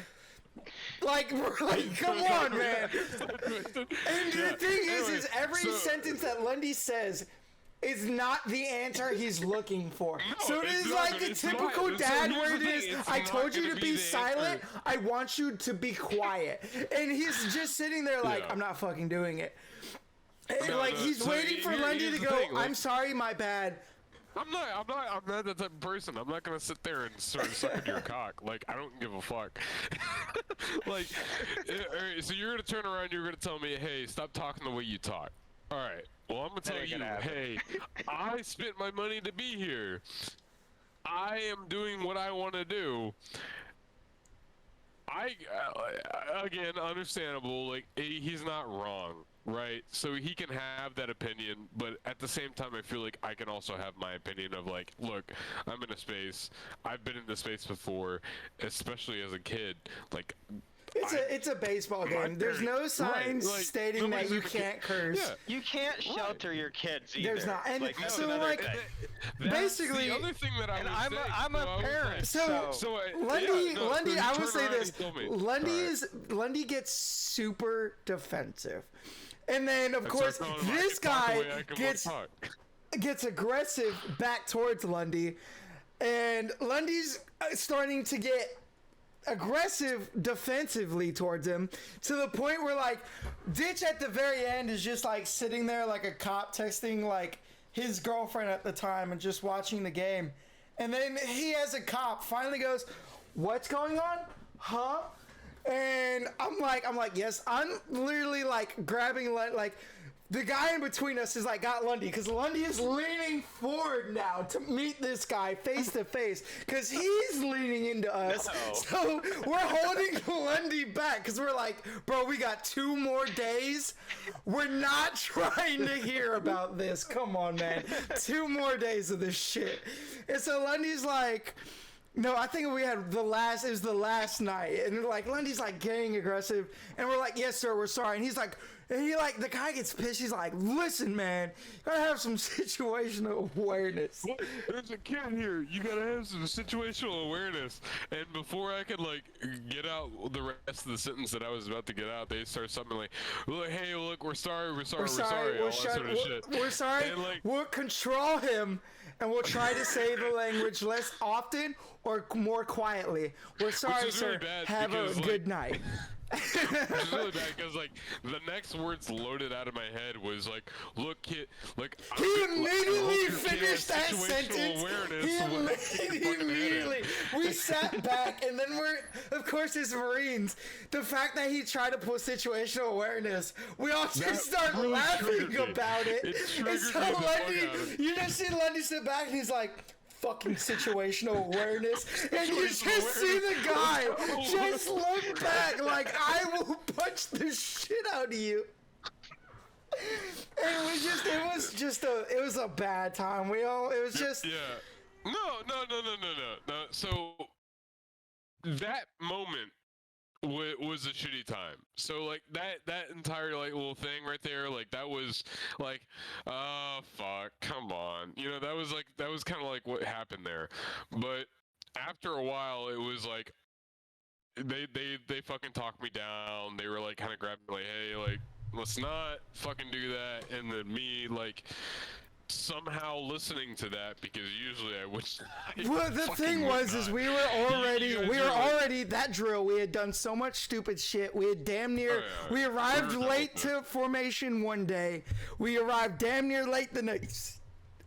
[SPEAKER 1] Like, come on, man. And the thing is every sentence that Lundy says is not the answer he's looking for.
[SPEAKER 3] No,
[SPEAKER 1] So it
[SPEAKER 3] it's
[SPEAKER 1] is
[SPEAKER 3] not
[SPEAKER 1] like
[SPEAKER 3] gonna-
[SPEAKER 1] a
[SPEAKER 3] it's not.
[SPEAKER 1] typical
[SPEAKER 3] So
[SPEAKER 1] dad
[SPEAKER 3] here's
[SPEAKER 1] where
[SPEAKER 3] the
[SPEAKER 1] it is,
[SPEAKER 3] thing, it's
[SPEAKER 1] I
[SPEAKER 3] not
[SPEAKER 1] told you
[SPEAKER 3] gonna
[SPEAKER 1] to
[SPEAKER 3] be
[SPEAKER 1] be
[SPEAKER 3] the
[SPEAKER 1] silent,
[SPEAKER 3] answer.
[SPEAKER 1] I want you to be quiet. And he's just sitting there like,
[SPEAKER 3] Yeah.
[SPEAKER 1] I'm not fucking doing it. And
[SPEAKER 3] No,
[SPEAKER 1] like,
[SPEAKER 3] no,
[SPEAKER 1] he's
[SPEAKER 3] so
[SPEAKER 1] waiting for
[SPEAKER 3] here-
[SPEAKER 1] Lundy
[SPEAKER 3] here's
[SPEAKER 1] to
[SPEAKER 3] the
[SPEAKER 1] go,
[SPEAKER 3] thing, like-
[SPEAKER 1] I'm sorry, my bad.
[SPEAKER 3] I'm not that type of person. I'm not gonna sit there and start sucking your cock. Like, I don't give a fuck. Like, alright, so you're gonna turn around, you're gonna tell me, hey, stop talking the way you talk. Alright, well, I'm gonna tell
[SPEAKER 2] ain't
[SPEAKER 3] you,
[SPEAKER 2] gonna happen.
[SPEAKER 3] hey, I spent my money to be here. I am doing what I want to do. Again, understandable, like, he's not wrong. Right, so he can have that opinion, but at the same time, I feel like I can also have my opinion of like, look, I'm in a space, I've been in this space before, especially as a kid. Like,
[SPEAKER 1] It's a baseball game. There's no signs stating that you can't curse.
[SPEAKER 3] Yeah,
[SPEAKER 2] You can't shelter your kids either.
[SPEAKER 1] There's not, and
[SPEAKER 2] like, that's
[SPEAKER 1] so
[SPEAKER 2] another
[SPEAKER 1] like
[SPEAKER 2] thing.
[SPEAKER 1] basically,
[SPEAKER 3] the other thing that I
[SPEAKER 2] And
[SPEAKER 3] was
[SPEAKER 2] I'm
[SPEAKER 3] saying,
[SPEAKER 2] I'm a
[SPEAKER 3] I was
[SPEAKER 2] parent.
[SPEAKER 3] like-
[SPEAKER 1] So,
[SPEAKER 3] Lundy,
[SPEAKER 1] Lundy, I will say this.
[SPEAKER 3] Lundy
[SPEAKER 1] Lundy gets super defensive. And then of
[SPEAKER 3] It's
[SPEAKER 1] course
[SPEAKER 3] like, oh,
[SPEAKER 1] this
[SPEAKER 3] I can talk the
[SPEAKER 1] guy
[SPEAKER 3] way I can talk.
[SPEAKER 1] gets aggressive back towards Lundy, and Lundy's starting to get aggressive defensively towards him, to the point where like Ditch at the very end is just like sitting there like a cop texting like his girlfriend at the time and just watching the game. And then he, as a cop, finally goes, "What's going on? Huh?" And I'm like, yes, I'm literally like grabbing like the guy in between us is like got Lundy, because Lundy is leaning forward now to meet this guy face to face, because he's leaning into us.
[SPEAKER 2] No.
[SPEAKER 1] So we're holding Lundy back because we're like, bro, we got 2 more days. We're not trying to hear about this. Come on, man. 2 more days of this shit. And so Lundy's like, no, I think we had it was the last night. And like, Lundy's like getting aggressive. And we're like, yes, sir, we're sorry. And he's like, And he like, the guy gets pissed. He's like, listen, man, you gotta have some situational awareness.
[SPEAKER 3] What? There's a kid here. You gotta have some situational awareness. And before I could like get out the rest of the sentence that I was about to get out, they start something like, "Look, hey, look, we're sorry, all that sort of shit."
[SPEAKER 1] We're sorry.
[SPEAKER 3] And, like,
[SPEAKER 1] we'll control him, and we'll try to say the language less often or more quietly. We're sorry,
[SPEAKER 3] is really
[SPEAKER 1] sir.
[SPEAKER 3] bad
[SPEAKER 1] Have a
[SPEAKER 3] because, like,
[SPEAKER 1] good night.
[SPEAKER 3] Which is really bad because like the next words loaded out of my head was like, "Look, kid, like."
[SPEAKER 1] He immediately finished that sentence. Immediately. We sat back, and then of course, as Marines, the fact that he tried to pull situational awareness, we all just start
[SPEAKER 3] really
[SPEAKER 1] laughing about it. And so Lundy, you just see Lundy sit back, and he's like, fucking situational awareness, and you just see the guy just look back like, I will punch the shit out of you. And it was a bad time. It was just
[SPEAKER 3] No. So that moment was a shitty time. So like that entire like little thing right there, like that was like, oh fuck, come on, that was kind of like what happened there. But after a while, it was like they fucking talked me down. They were like kind of grabbing me like, hey, like let's not fucking do that. And then me like somehow listening to that, because usually I would.
[SPEAKER 1] Well, the thing was, is we were already that drill. We had done so much stupid shit. We had damn near. We arrived late to formation one day. We arrived damn near late the next.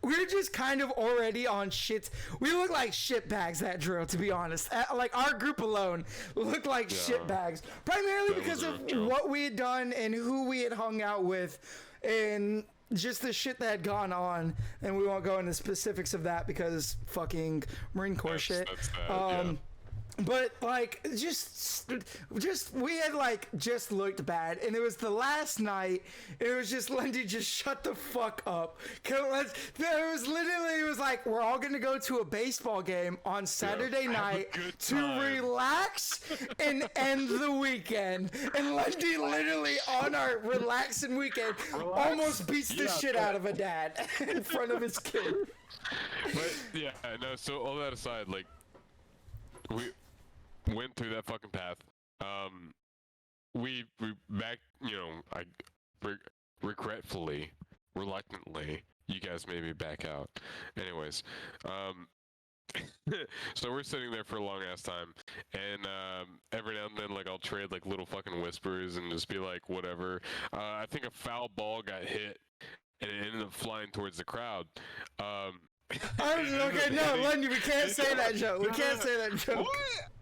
[SPEAKER 1] We were just kind of already on shit. We looked like shit bags that drill, to be honest. Like our group alone looked like shit bags, primarily because of what we had done and who we had hung out with, and just the shit that had gone on. And we won't go into specifics of that because fucking Marine Corps shit. But like, just we had like just looked bad, and it was the last night. It was just Lundy, just shut the fuck up. It was like, we're all gonna go to a baseball game on Saturday night to relax and end the weekend. And Lundy literally on our relaxing weekend almost beats the shit out of a dad in front of his kid.
[SPEAKER 3] But yeah, no. So all that aside, like we went through that fucking path. We back, regretfully, reluctantly, you guys made me back out. Anyways, so we're sitting there for a long ass time, and every now and then, like, I'll trade like little fucking whispers and just be like, whatever. I think a foul ball got hit, and it ended up flying towards the crowd.
[SPEAKER 1] Okay, no, Lundy, we can't say that joke. We can't say that joke.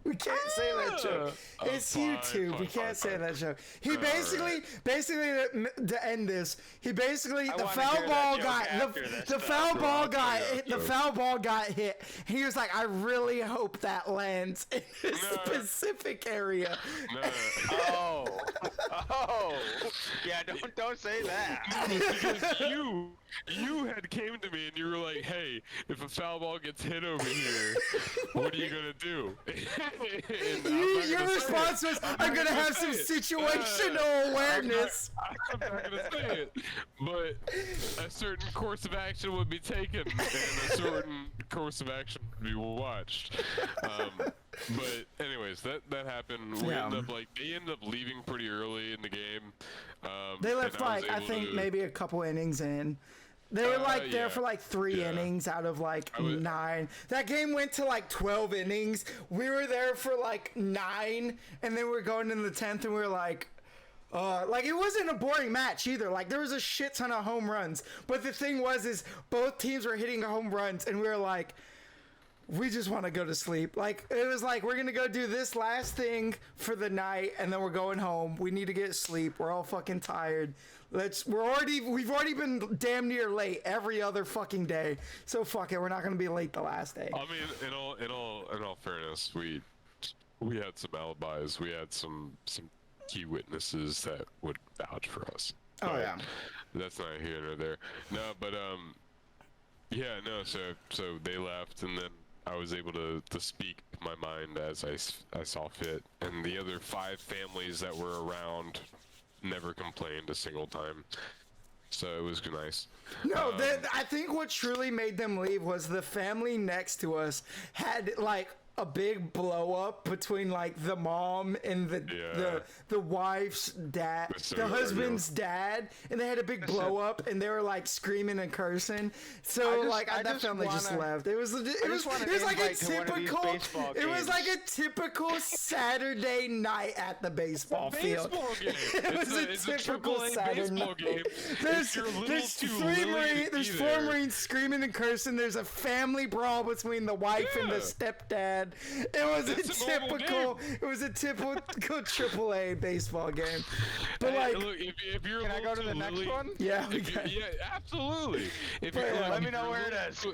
[SPEAKER 1] We can't say that joke. It's YouTube. We can't say that joke. He basically, to end this, he basically, the foul ball got hit. He was like, I really hope that lands in a specific area.
[SPEAKER 2] Oh, yeah, don't say that.
[SPEAKER 3] Because you had came to me and you were like, hey, if a foul ball gets hit over here, what are you gonna do?
[SPEAKER 1] Your response was, I'm gonna have some situational awareness.
[SPEAKER 3] I'm not gonna say it, but a certain course of action would be taken, and a certain course of action would be watched. But anyways, that happened. They ended up leaving pretty early in the game.
[SPEAKER 1] They left like, I think maybe a couple innings in. They were like there for like 3 innings out of like 9. That game went to like 12 innings. We were there for like 9, and then we were going into the 10th, and we were like it wasn't a boring match either. Like, there was a shit ton of home runs. But the thing is both teams were hitting home runs, and we were like, we just want to go to sleep. Like, it was like, we're gonna go do this last thing for the night, and then we're going home. We need to get sleep. We're all fucking tired. We've already been damn near late every other fucking day. So fuck it, we're not gonna be late the last day.
[SPEAKER 3] I mean, in all fairness, we had some alibis. We had some key witnesses that would vouch for us.
[SPEAKER 1] Oh,
[SPEAKER 3] but
[SPEAKER 1] yeah.
[SPEAKER 3] That's not here nor there. No, but yeah, no. So they left, and then I was able to speak my mind as I saw fit, and the other 5 families that were around never complained a single time. So it was nice.
[SPEAKER 1] No, I think what truly made them leave was the family next to us had like a big blow up between like the mom and the wife's dad, the husband's dad, and they had a big blow up and they were like screaming and cursing. So that family just left. It was like a typical Saturday night at the baseball field. It was a typical Saturday night. There's four Marines screaming and cursing. There's a family brawl between the wife and the stepdad. It was a typical AAA baseball game. But
[SPEAKER 3] hey, look, if you're
[SPEAKER 2] can I go to the next one?
[SPEAKER 1] Yeah,
[SPEAKER 3] yeah, absolutely.
[SPEAKER 2] Let me know where it is.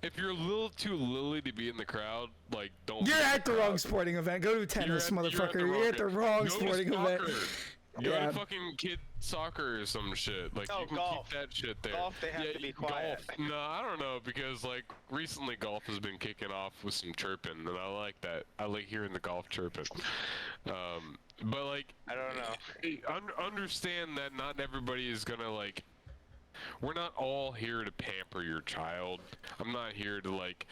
[SPEAKER 3] If you're a little too lily to be in the crowd, like don't.
[SPEAKER 1] You're at the wrong sporting event. Go to tennis, motherfucker. You're at the wrong sporting event.
[SPEAKER 3] Go to fucking kid soccer or some shit. Like you can
[SPEAKER 2] golf.
[SPEAKER 3] keep that shit there.
[SPEAKER 2] Golf, they have to be quiet.
[SPEAKER 3] Golf. No, I don't know because like recently golf has been kicking off with some chirping, and I like that. I like hearing the golf chirping. But like
[SPEAKER 2] I don't know.
[SPEAKER 3] Understand that not everybody is gonna like. We're not all here to pamper your child. I'm not here to like,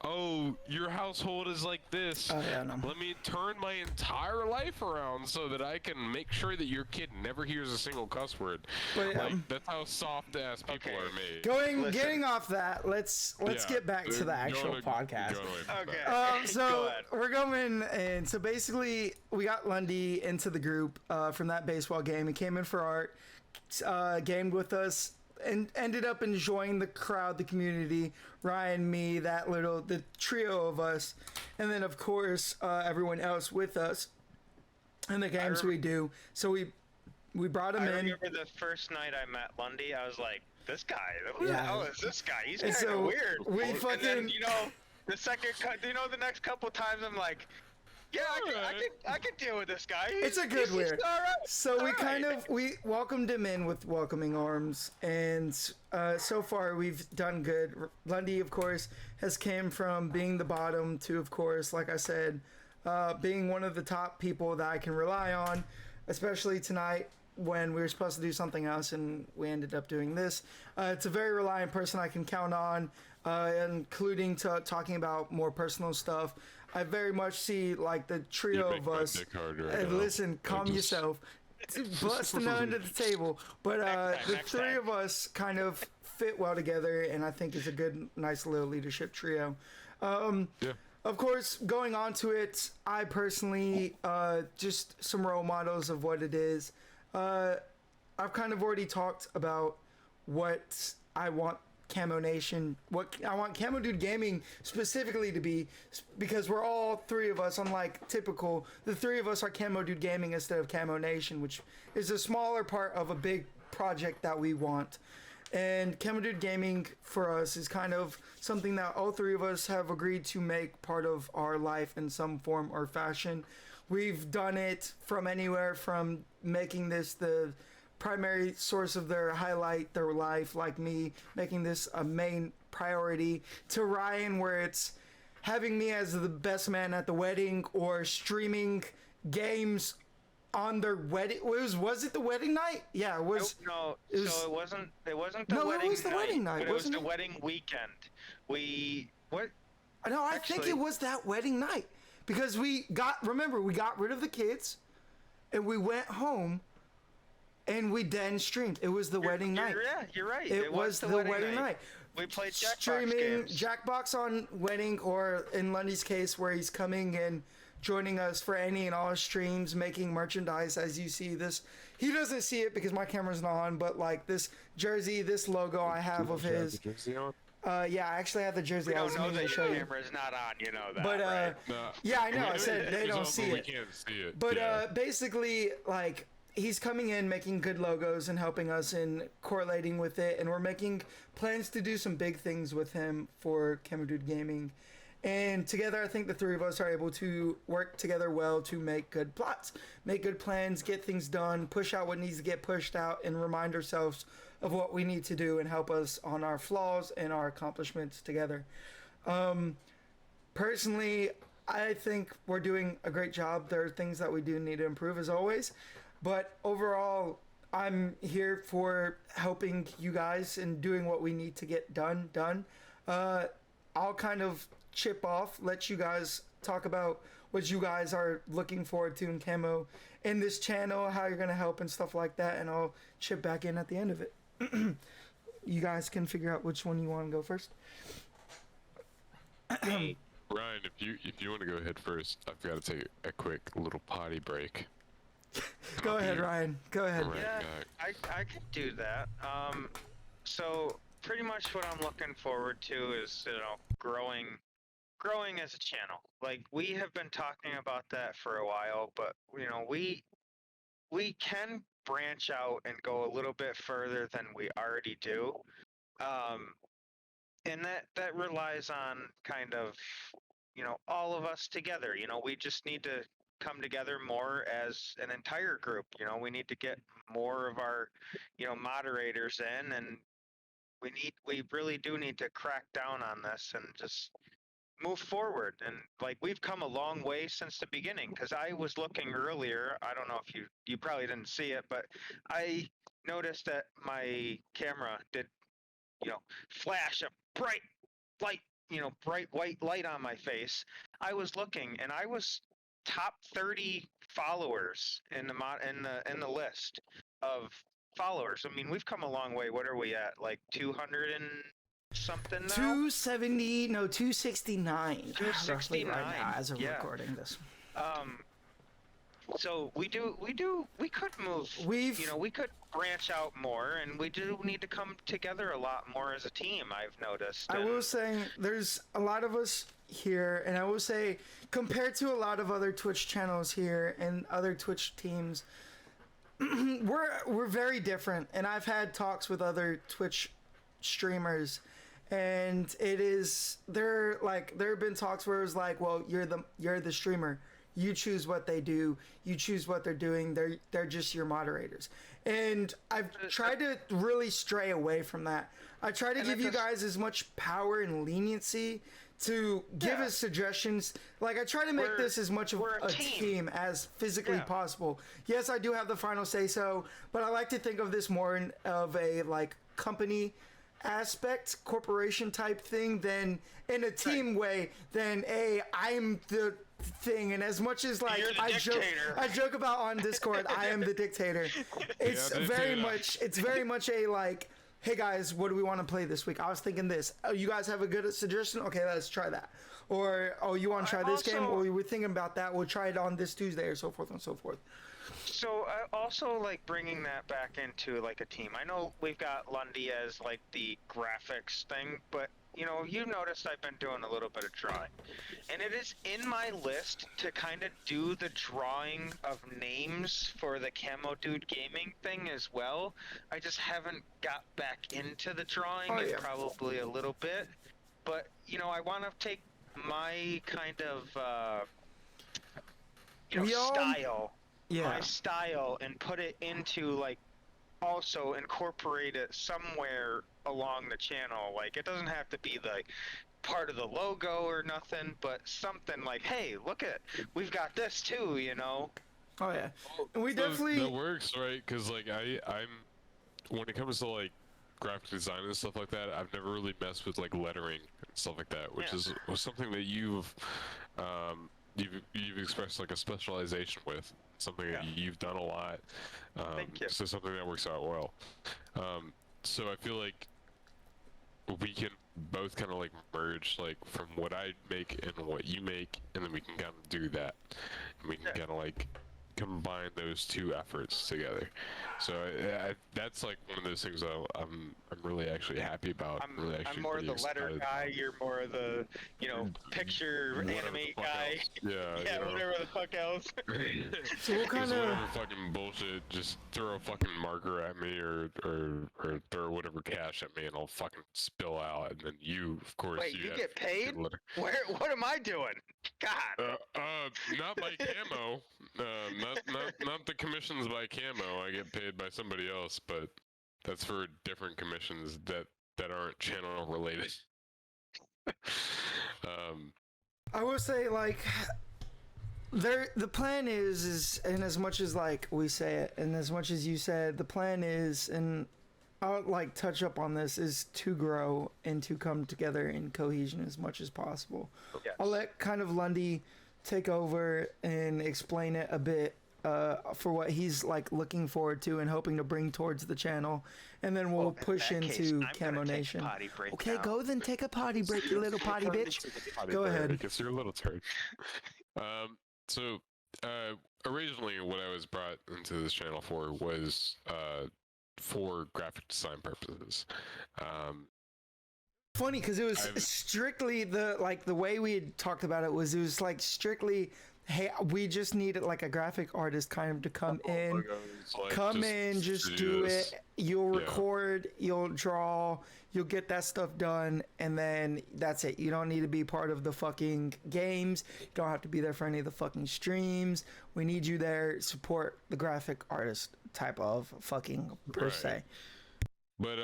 [SPEAKER 3] oh, your household is like this.
[SPEAKER 1] Oh, yeah, no.
[SPEAKER 3] Let me turn my entire life around so that I can make sure that your kid never hears a single cuss word.
[SPEAKER 1] But,
[SPEAKER 3] like, that's how soft ass people are made.
[SPEAKER 1] Getting off that, let's get back to the actual podcast.
[SPEAKER 2] Okay.
[SPEAKER 1] So we're going, and so basically we got Lundy into the group from that baseball game. He came in for art, gamed with us, and ended up enjoying the crowd, the community, Ryan, me, the trio of us, and then of course everyone else with us in the games we do. So we brought him in.
[SPEAKER 2] I remember the first night I met Lundy, I was like, this guy, who the hell is this guy? He's kind of weird.
[SPEAKER 1] We fucking,
[SPEAKER 2] and then, the next couple times I'm like, yeah, I can deal with this guy.
[SPEAKER 1] It's a good weird.
[SPEAKER 2] All right.
[SPEAKER 1] So we welcomed him in with welcoming arms, and so far we've done good. Lundy, of course, has came from being the bottom to, of course, like I said, being one of the top people that I can rely on, especially tonight when we were supposed to do something else and we ended up doing this. It's a very reliant person I can count on, including talking about more personal stuff. I very much see like the trio of us. Listen, calm yourself. Busting under the table, but the three of us kind of fit well together, and I think it's a good, nice little leadership trio. Of course, going on to it, I personally just some role models of what it is. I've kind of already talked about what I want Camo Nation, what I want Camo Dude Gaming specifically to be, because we're all three of us, unlike typical, the three of us are Camo Dude Gaming instead of Camo Nation, which is a smaller part of a big project that we want. And Camo Dude Gaming for us is kind of something that all three of us have agreed to make part of our life in some form or fashion. We've done it from anywhere from making this the primary source of their life, like me making this a main priority, to Ryan where it's having me as the best man at the wedding or streaming games on their wedding. Was it the wedding night? Yeah, it was.
[SPEAKER 2] No, it wasn't the wedding.
[SPEAKER 1] It was the wedding night.
[SPEAKER 2] It was the wedding weekend.
[SPEAKER 1] No, I think it was that wedding night because we got rid of the kids and we went home. And we then streamed. It was the wedding night.
[SPEAKER 2] Yeah, you're right.
[SPEAKER 1] It was the wedding night.
[SPEAKER 2] We played Jackbox
[SPEAKER 1] streaming
[SPEAKER 2] games.
[SPEAKER 1] Jackbox on wedding, or in Lundy's case, where he's coming and joining us for any and all streams, making merchandise. As you see this, he doesn't see it because my camera's not on. But like this jersey, this logo I have of his. Yeah, I actually have the jersey. I was going to show you.
[SPEAKER 2] The camera's not on, you know that.
[SPEAKER 1] But
[SPEAKER 2] right?
[SPEAKER 1] yeah, I know. I said they don't see it.
[SPEAKER 3] We can't see it.
[SPEAKER 1] But basically, like, he's coming in, making good logos and helping us in correlating with it, and we're making plans to do some big things with him for Camo Dude Gaming. And together, I think the three of us are able to work together well to make good plots, make good plans, get things done, push out what needs to get pushed out, and remind ourselves of what we need to do and help us on our flaws and our accomplishments together. Personally, I think we're doing a great job. There are things that we do need to improve, as always. But overall, I'm here for helping you guys and doing what we need to get done. I'll kind of chip off, let you guys talk about what you guys are looking forward to in Camo in this channel, how you're gonna help and stuff like that, and I'll chip back in at the end of it. You guys can figure out which one you want to go first.
[SPEAKER 3] Ryan, if you want to go ahead first, I've got to take a quick little potty break.
[SPEAKER 1] Go ahead, Ryan. Go ahead.
[SPEAKER 3] Right
[SPEAKER 2] Yeah,
[SPEAKER 3] back.
[SPEAKER 2] I could do that. So pretty much what I'm looking forward to is, growing as a channel. Like, we have been talking about that for a while, but we can branch out and go a little bit further than we already do. And that relies on kind of, all of us together. We just need to come together more as an entire group. We need to get more of our, moderators in, and we really do need to crack down on this and just move forward. And like, we've come a long way since the beginning, because I was looking earlier, I don't know if you probably didn't see it, but I noticed that my camera did, flash a bright light, bright white light on my face. I was looking, and I was top 30 followers in the list of followers. I mean, we've come a long way. What are we at? Like 200 and something now?
[SPEAKER 1] 270, no, 269.
[SPEAKER 2] 269
[SPEAKER 1] right now as of
[SPEAKER 2] yeah.
[SPEAKER 1] recording this.
[SPEAKER 2] So we could move. We could branch out more, and we do need to come together a lot more as a team, I've noticed.
[SPEAKER 1] I will say there's a lot of us here, and I will say compared to a lot of other Twitch channels here and other Twitch teams, we're very different. And I've had talks with other Twitch streamers, and there have been talks where it's like, well, you're the streamer. You choose what they do. You choose what they're doing. They're just your moderators. And I've tried to really stray away from that. I try to give you guys as much power and leniency to give us suggestions. Like, I try to make this as much of a team as physically possible. Yes, I do have the final say so, but I like to think of this more of a like company aspect, corporation type thing than in a team way than I'm the thing. And as much as like I joke about on Discord, I am the dictator. It's very much a like, hey guys, what do we want to play this week? I was thinking this. Oh, you guys have a good suggestion? Okay, let's try that. Or, oh, you want to try this game? Or we were thinking about that. We'll try it on this Tuesday, or so forth and so forth.
[SPEAKER 2] So also like bringing that back into like a team. I know we've got Lundy as like the graphics thing, but you noticed I've been doing a little bit of drawing, and it is in my list to kind of do the drawing of names for the Camo Dude Gaming thing as well. I just haven't got back into the drawing probably a little bit, but I want to take my kind of style. Yeah. My style and put it into like, also incorporate it somewhere along the channel. Like, it doesn't have to be like part of the logo or nothing, but something like, hey, look at, we've got this too,
[SPEAKER 1] Oh yeah, and we
[SPEAKER 3] so
[SPEAKER 1] definitely
[SPEAKER 3] that works, right? Because like I'm when it comes to like graphic design and stuff like that, I've never really messed with like lettering and stuff like that, which is something that you've expressed like a specialization with, something that you've done a lot.
[SPEAKER 2] Thank you.
[SPEAKER 3] So something that works out well. So I feel like we can both kind of like merge like from what I make and what you make, and then we can kind of do that, and we can kind of like combine those two efforts together. So that's like one of those things that I'm really actually happy about.
[SPEAKER 2] I'm more the letter guy. You're more of the picture animate guy.
[SPEAKER 3] Yeah.
[SPEAKER 2] Whatever the fuck else.
[SPEAKER 1] So what kind of
[SPEAKER 3] fucking bullshit? Just throw a fucking marker at me, or throw whatever cash at me, and I'll fucking spill out. And then you, of course,
[SPEAKER 2] wait, you get paid? What am I doing? God.
[SPEAKER 3] Not by Camo. Not the commissions by Camo. I get paid by somebody else, but that's for different commissions that aren't channel related.
[SPEAKER 1] I will say, like, The plan is, and as much as like we say it, and as much as you said, the plan is, and I'll like touch up on this, is to grow and to come together in cohesion as much as possible.
[SPEAKER 2] Yes.
[SPEAKER 1] I'll let kind of Lundy take over and explain it a bit for what he's like looking forward to and hoping to bring towards the channel, and then we'll push into Camo Nation. Okay,
[SPEAKER 2] now.
[SPEAKER 1] go then take a potty break, you little potty bitch. Go ahead.
[SPEAKER 3] It's your little turn. So originally what I was brought into this channel for was for graphic design purposes.
[SPEAKER 1] Funny because it was strictly the way we had talked about it was like strictly, hey, we just needed like a graphic artist kind of to come in, just do it. You'll record, you'll draw, you'll get that stuff done, and then that's it. You don't need to be part of the fucking games. You don't have to be there for any of the fucking streams. We need you there, support the graphic artist type of fucking per se.
[SPEAKER 3] But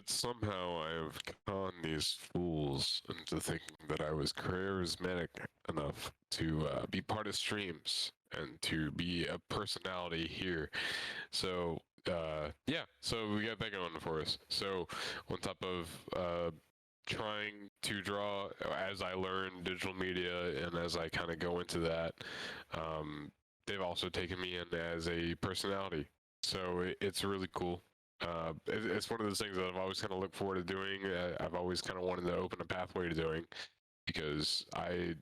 [SPEAKER 3] somehow I have conned these fools into thinking that I was charismatic enough to be part of streams and to be a personality here. So so we got that going for us. So on top of trying to draw as I learn digital media and as I kind of go into that, they've also taken me in as a personality. So it's really cool. It's one of those things that I've always kind of looked forward to doing. I've always kind of wanted to open a pathway to doing, because the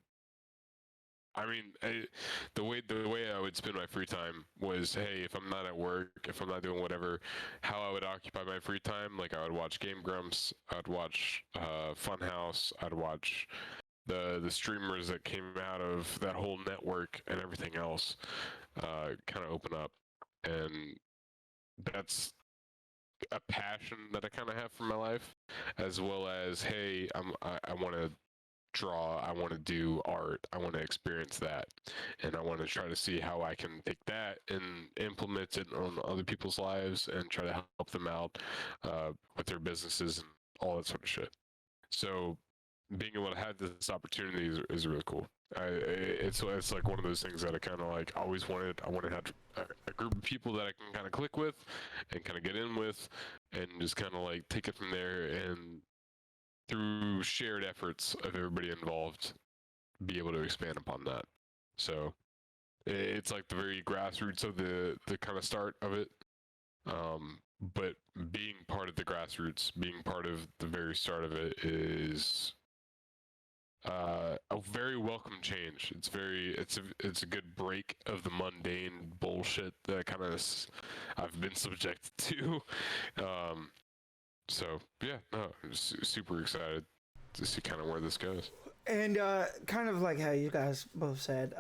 [SPEAKER 3] way I would spend my free time was, hey, if I'm not at work, if I'm not doing whatever, how I would occupy my free time, like I would watch Game Grumps, I'd watch Funhouse, I'd watch the streamers that came out of that whole network and everything else, kind of open up, and that's a passion that I kind of have for my life, as well as, hey, I want to draw, I want to do art, I want to experience that, and I want to try to see how I can take that and implement it on other people's lives and try to help them out with their businesses and all that sort of shit. So being able to have this opportunity is really cool. It's like one of those things that I kind of like always wanted. I want to have a group of people that I can kind of click with and kind of get in with, and just kind of like take it from there, and through shared efforts of everybody involved, be able to expand upon that. So it's like the very grassroots of the kind of start of it. But being part of the grassroots, being part of the very start of it is a very welcome change. It's a good break of the mundane bullshit that kind of I've been subjected to. So yeah, no, I'm super excited to see kind of where this goes.
[SPEAKER 1] And kind of like how you guys both said,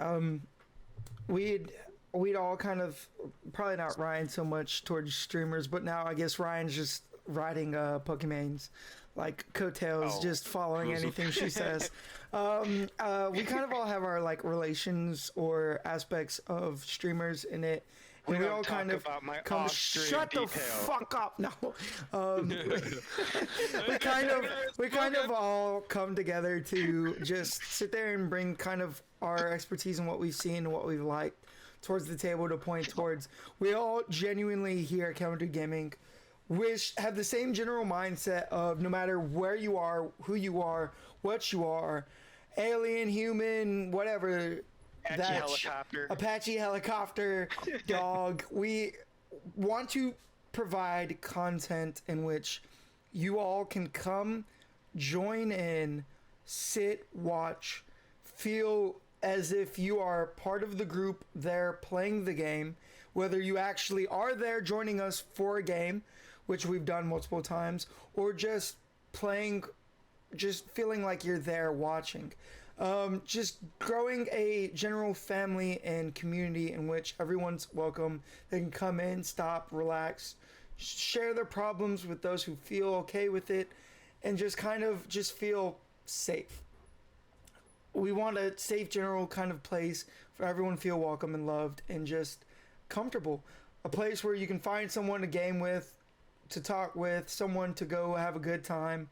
[SPEAKER 1] we'd all kind of, probably not Ryan so much towards streamers, but now I guess Ryan's just riding Pokemons like coattails, just following anything she says. We kind of all have our like relations or aspects of streamers in it. And we all kind of come. Shut the fuck up! No, we kind of all come together to just sit there and bring kind of our expertise and what we've seen and what we've liked towards the table to point towards. We all genuinely here at Camo Dude Gaming have the same general mindset of no matter where you are, who you are, what you are, alien, human, whatever. Apache helicopter, dog. We want to provide content in which you all can come, join in, sit, watch, feel as if you are part of the group there playing the game, whether you actually are there joining us for a game, which we've done multiple times, or just playing, just feeling like you're there watching. Just growing a general family and community in which everyone's welcome. They can come in, stop, relax, share their problems with those who feel okay with it, and just kind of just feel safe. We want a safe general kind of place for everyone to feel welcome and loved and just comfortable. A place where you can find someone to game with, to talk with, someone to go have a good time.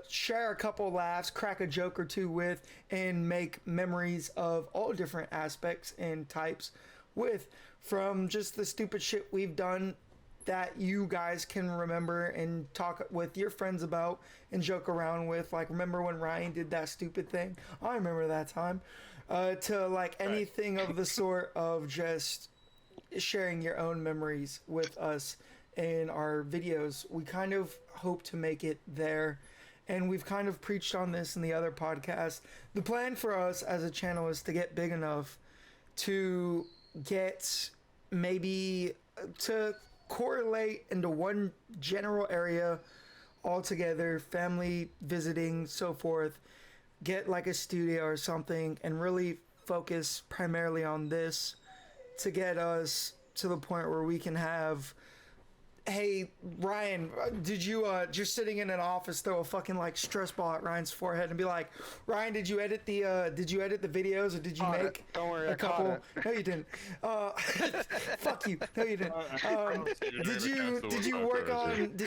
[SPEAKER 1] share a couple laughs, crack a joke or two with, and make memories of all different aspects and types with, from just the stupid shit we've done that you guys can remember and talk with your friends about and joke around with. Like, remember when Ryan did that stupid thing? I remember that time. To like anything of the sort of just sharing your own memories with us in our videos. We kind of hope to make it there, and we've kind of preached on this in the other podcast. The plan for us as a channel is to get big enough to get maybe to correlate into one general area altogether, family visiting, so forth, get like a studio or something and really focus primarily on this to get us to the point where we can have, hey Ryan, did you just sitting in an office throw a fucking like stress ball at Ryan's forehead and be like, Ryan, did you edit the videos, or did you make
[SPEAKER 2] Don't worry,
[SPEAKER 1] a
[SPEAKER 2] I caught
[SPEAKER 1] couple?
[SPEAKER 2] it.
[SPEAKER 1] No, you didn't. Fuck you. No, you didn't. Did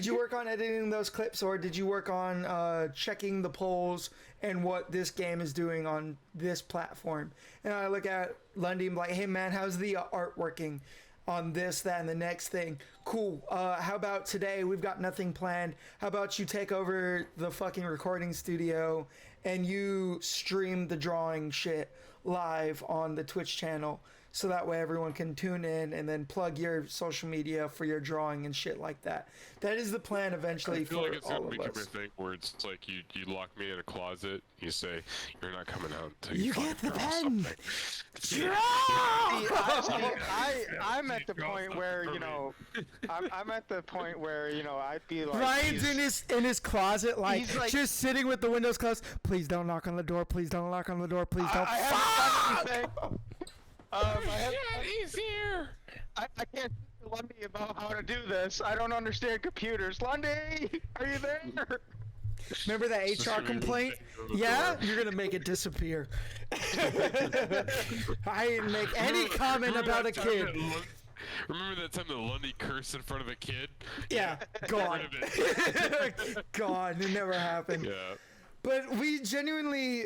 [SPEAKER 1] you work on editing those clips, or did you work on checking the polls and what this game is doing on this platform? And I look at Lundy and be like, hey man, how's the art working on this, that, and the next thing? Cool. How about today? We've got nothing planned. How about you take over the fucking recording studio and you stream the drawing shit live on the Twitch channel, so that way everyone can tune in and then plug your social media for your drawing and shit like that. That is the plan eventually
[SPEAKER 3] I feel
[SPEAKER 1] for
[SPEAKER 3] like it's
[SPEAKER 1] all
[SPEAKER 3] gonna
[SPEAKER 1] of
[SPEAKER 3] become
[SPEAKER 1] us.
[SPEAKER 3] a thing where it's like you lock me in a closet, you say you're not coming out until
[SPEAKER 1] You
[SPEAKER 3] you
[SPEAKER 1] get the
[SPEAKER 3] fucking draw
[SPEAKER 1] pen!
[SPEAKER 3] something.
[SPEAKER 2] I'm at the point where, you know, I'm at the point where, you know, I'd be like,
[SPEAKER 1] Ryan's in his closet, like,
[SPEAKER 2] he's like-
[SPEAKER 1] just sitting with the windows closed. Please don't knock on the door. Please don't knock on the door. Please don't.
[SPEAKER 2] I haven't done anything.
[SPEAKER 3] He's here.
[SPEAKER 2] I can't speak to Lundy about how to do this. I don't understand computers. Lundy, are you there?
[SPEAKER 1] Remember that HR complaint? Yeah, you're gonna make it disappear. I didn't make any comment about a kid.
[SPEAKER 3] Remember that time that Lundy cursed in front of a kid?
[SPEAKER 1] Yeah,
[SPEAKER 3] Get
[SPEAKER 1] gone.
[SPEAKER 3] rid of it.
[SPEAKER 1] Gone. It never happened.
[SPEAKER 3] Yeah.
[SPEAKER 1] But we genuinely,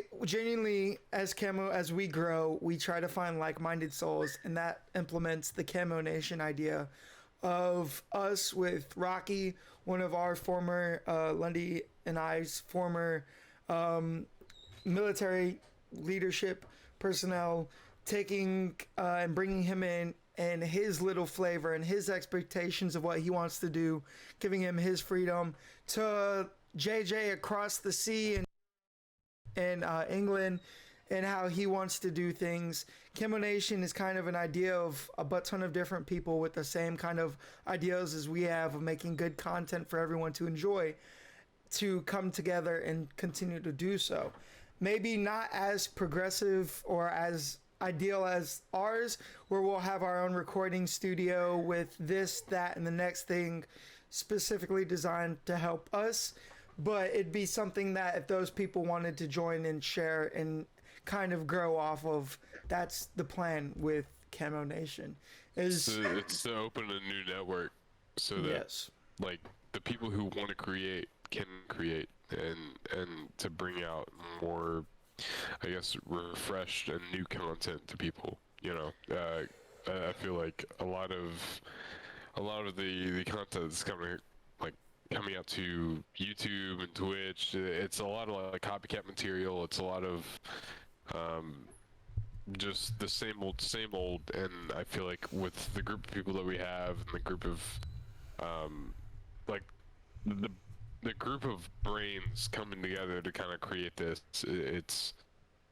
[SPEAKER 1] as Camo, as we grow, we try to find like-minded souls, and that implements the Camo Nation idea of us with Rocky, one of our former, Lundy and I's former military leadership personnel, taking and bringing him in and his little flavor and his expectations of what he wants to do, giving him his freedom, to JJ across the sea in England, and how he wants to do things. Camo Nation is kind of an idea of a butt ton of different people with the same kind of ideas as we have of making good content for everyone to enjoy, to come together and continue to do so. Maybe not as progressive or as ideal as ours, where we'll have our own recording studio with this, that, and the next thing specifically designed to help us. But it'd be something that if those people wanted to join and share and kind of grow off of, that's the plan with Camo Nation.
[SPEAKER 3] It's to open a new network so that
[SPEAKER 1] Yes.
[SPEAKER 3] like the people who want to create can create, and to bring out more, I guess, refreshed and new content to people. You know, I feel like a lot of the content that's coming out to YouTube and Twitch, it's a lot of like copycat material. It's a lot of just the same old, and I feel like with the group of people that we have and the group of like the group of brains coming together to kind of create this, it's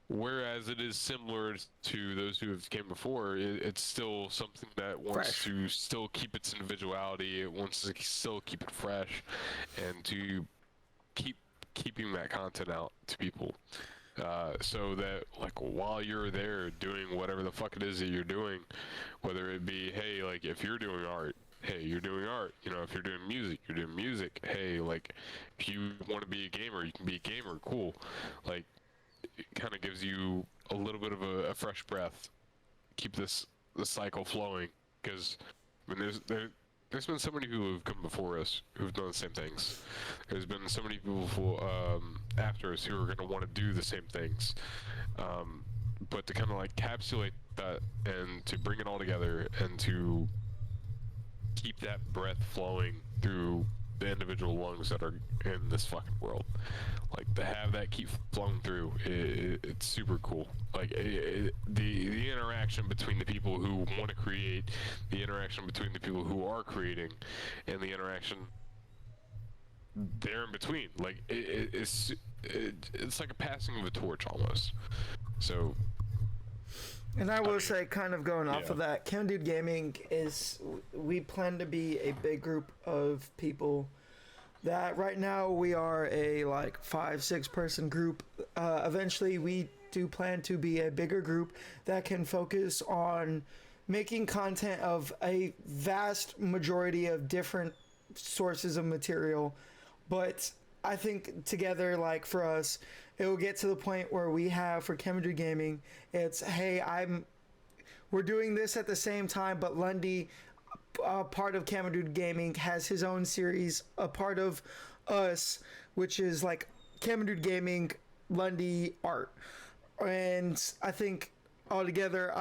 [SPEAKER 3] whereas it is similar to those who have came before, it's still something that wants
[SPEAKER 1] Fresh.
[SPEAKER 3] to still keep its individuality. It wants to still keep it fresh, and to keeping that content out to people, so that like while you're there doing whatever the fuck it is that you're doing, whether it be, hey, like if you're doing art, hey, you're doing art. You know, if you're doing music, you're doing music. Hey, like if you want to be a gamer, you can be a gamer. Cool. Like it kind of gives you a little bit of a fresh breath. Keep the cycle flowing, because I mean, there's been so many people who've come before us who've done the same things. There's been so many people who, after us who are going to want to do the same things. But to kind of like capsulate that and to bring it all together and to keep that breath flowing through the individual lungs that are in this fucking world, like to have that keep flowing through, it's super cool. Like the interaction between the people who want to create, the interaction between the people who are creating, and the interaction there in between, like it's like a passing of a torch almost. So,
[SPEAKER 1] and I will say, kind of going off of that, Camo Dude Gaming we plan to be a big group of people. That right now we are a like 5-6 person group. Eventually we do plan to be a bigger group that can focus on making content of a vast majority of different sources of material. But I think together, like for us, it will get to the point where we have, for Camo Dude Gaming, it's, hey, we're doing this at the same time, but Lundy, part of Camo Dude Gaming, has his own series, a part of us, which is like Camo Dude Gaming, Lundy Art. And I think altogether,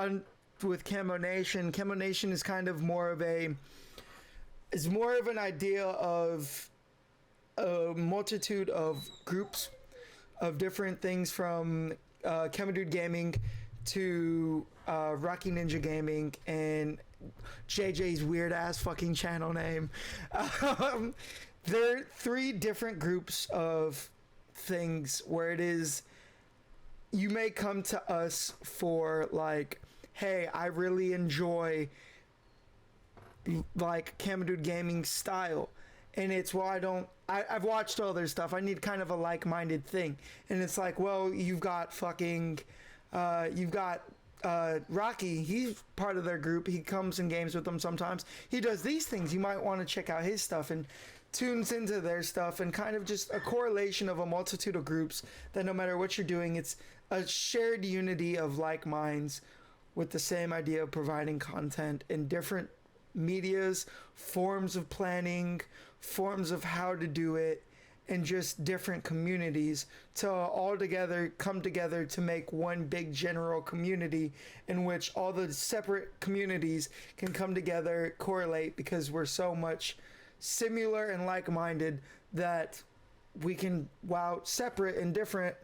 [SPEAKER 1] with Camo Nation is kind of more of an idea of a multitude of groups of different things, from Camo Dude Gaming to Rocky Ninja Gaming and JJ's weird ass fucking channel name. There are 3 different groups of things where it is, you may come to us for like, hey, I really enjoy like Camo Dude Gaming style, and it's, well, I've watched all their stuff, I need kind of a like-minded thing. And it's like, well, you've got Rocky, he's part of their group, he comes and games with them sometimes, he does these things, you might want to check out his stuff, and tunes into their stuff, and kind of just a correlation of a multitude of groups that no matter what you're doing, it's a shared unity of like minds with the same idea of providing content in different medias, forms of planning, forms of how to do it, and just different communities to all together come together to make one big general community in which all the separate communities can come together, correlate, because we're so much similar and like-minded that we can, while separate and different,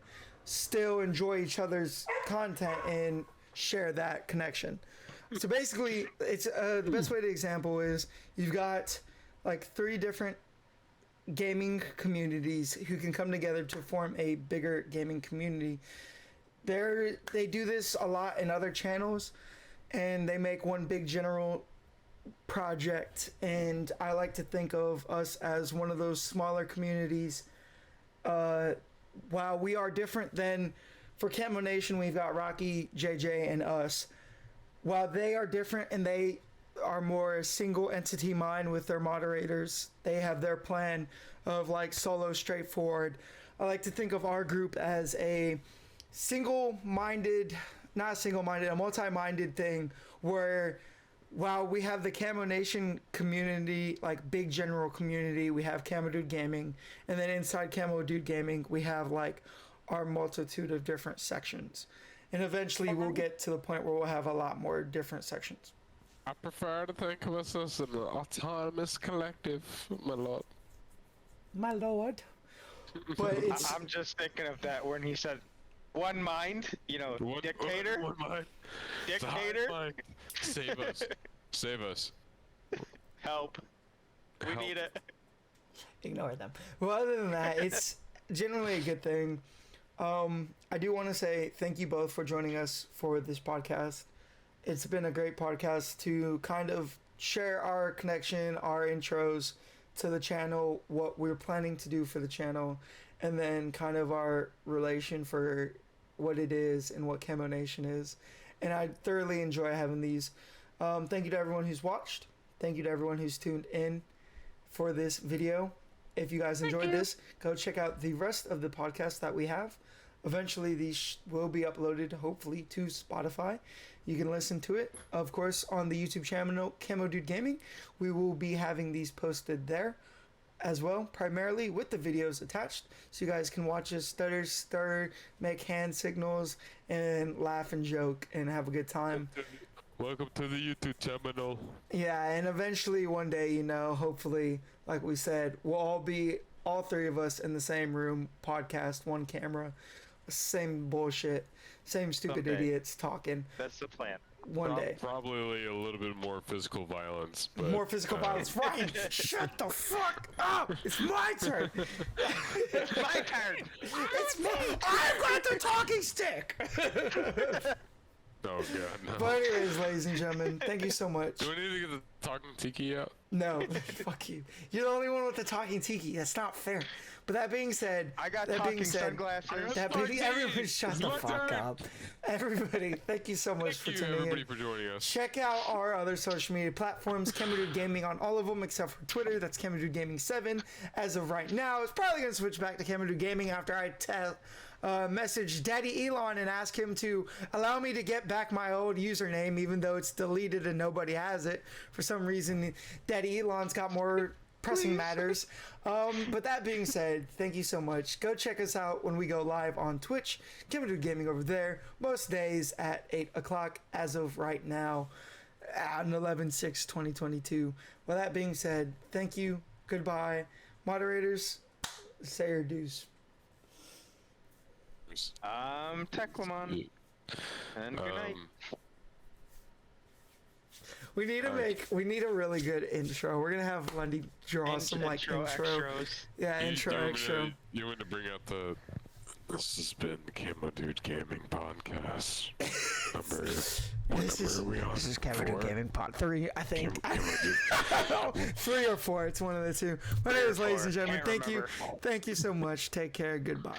[SPEAKER 1] still enjoy each other's content and share that connection. So basically, it's the best way to example is, you've got like 3 different gaming communities who can come together to form a bigger gaming community. They do this a lot in other channels, and they make one big general project, and I like to think of us as one of those smaller communities. While we are different than, for Camo Nation, we've got Rocky, JJ, and us. While they are different and they are more a single entity mind with their moderators, they have their plan of like solo, straightforward. I like to think of our group as a single-minded, not single-minded, a multi-minded thing, where while we have the Camo Nation community, like big general community, we have Camo Dude Gaming, and then inside Camo Dude Gaming, we have like our multitude of different sections. And eventually we'll get to the point where we'll have a lot more different sections.
[SPEAKER 3] I prefer to think of us as an autonomous collective, my lord.
[SPEAKER 1] My lord. But it's...
[SPEAKER 2] I'm just thinking of that when he said, one mind, dictator.
[SPEAKER 3] One mind.
[SPEAKER 2] Dictator.
[SPEAKER 3] Save us. Save us.
[SPEAKER 2] Help. We need it.
[SPEAKER 1] Ignore them. Well, other than that, it's generally a good thing. I do want to say thank you both for joining us for this podcast. It's been a great podcast to kind of share our connection, our intros to the channel, what we're planning to do for the channel, and then kind of our relation for what it is and what Camo Nation is. And I thoroughly enjoy having these. Thank you to everyone who's watched. Thank you to everyone who's tuned in for this video. If you guys enjoyed this, go check out the rest of the podcast that we have. Eventually, these will be uploaded, hopefully, to Spotify. You can listen to it, of course, on the YouTube channel Camo Dude Gaming. We will be having these posted there as well, primarily with the videos attached, so you guys can watch us stutter, stir, make hand signals, and laugh and joke and have a good time.
[SPEAKER 3] Welcome to the YouTube channel.
[SPEAKER 1] Yeah, and eventually one day, you know, hopefully, like we said, we'll all three of us in the same room, podcast, one camera, same bullshit, same stupid
[SPEAKER 2] Someday.
[SPEAKER 1] idiots talking.
[SPEAKER 2] That's the plan.
[SPEAKER 1] One day.
[SPEAKER 3] Probably a little bit more physical violence. But,
[SPEAKER 1] More physical violence. Ryan, shut the fuck up! It's my turn!
[SPEAKER 2] It's my turn.
[SPEAKER 1] It's me! I've got the talking stick!
[SPEAKER 3] Oh god, no.
[SPEAKER 1] But anyways, ladies and gentlemen, thank you so much.
[SPEAKER 3] Do we need to get the talking tiki out?
[SPEAKER 1] No, fuck you. You're the only one with the talking tiki. That's not fair. But that being said,
[SPEAKER 2] I got
[SPEAKER 1] that
[SPEAKER 2] talking
[SPEAKER 1] being said,
[SPEAKER 2] sunglasses.
[SPEAKER 1] everybody shut
[SPEAKER 3] It's
[SPEAKER 1] the
[SPEAKER 3] my
[SPEAKER 1] fuck
[SPEAKER 3] turn.
[SPEAKER 1] up. Everybody, thank you so much
[SPEAKER 3] Thank
[SPEAKER 1] for
[SPEAKER 3] you,
[SPEAKER 1] tuning
[SPEAKER 3] everybody,
[SPEAKER 1] in.
[SPEAKER 3] for joining us.
[SPEAKER 1] Check out our other social media platforms, Camo Dude Gaming on all of them except for Twitter. That's Camo Dude Gaming 7 as of right now. It's probably going to switch back to Camo Dude Gaming after I message Daddy Elon and ask him to allow me to get back my old username, even though it's deleted and nobody has it. For some reason, Daddy Elon's got more pressing matters. But that being said, thank you so much. Go check us out when we go live on Twitch. Camo Dude Gaming over there, most days at 8 o'clock as of right now, on 11/6/2022. Well, that being said, thank you. Goodbye. Moderators, say your dues.
[SPEAKER 2] Teklamon. And good night.
[SPEAKER 1] We need to we need a really good intro. We're gonna have Lundy draw some like intro.
[SPEAKER 2] extros.
[SPEAKER 1] Yeah, intro.
[SPEAKER 3] You want to bring out the... This has been Camo Dude Gaming Podcast. What number are we on?
[SPEAKER 1] This is Camo Dude
[SPEAKER 3] 4?
[SPEAKER 1] Gaming Pod 3, I think.
[SPEAKER 3] Camo Dude.
[SPEAKER 1] 3 or 4, it's one of the two. But anyways, ladies and gentlemen,
[SPEAKER 2] Can't remember.
[SPEAKER 1] thank you so much. Take care. Goodbye.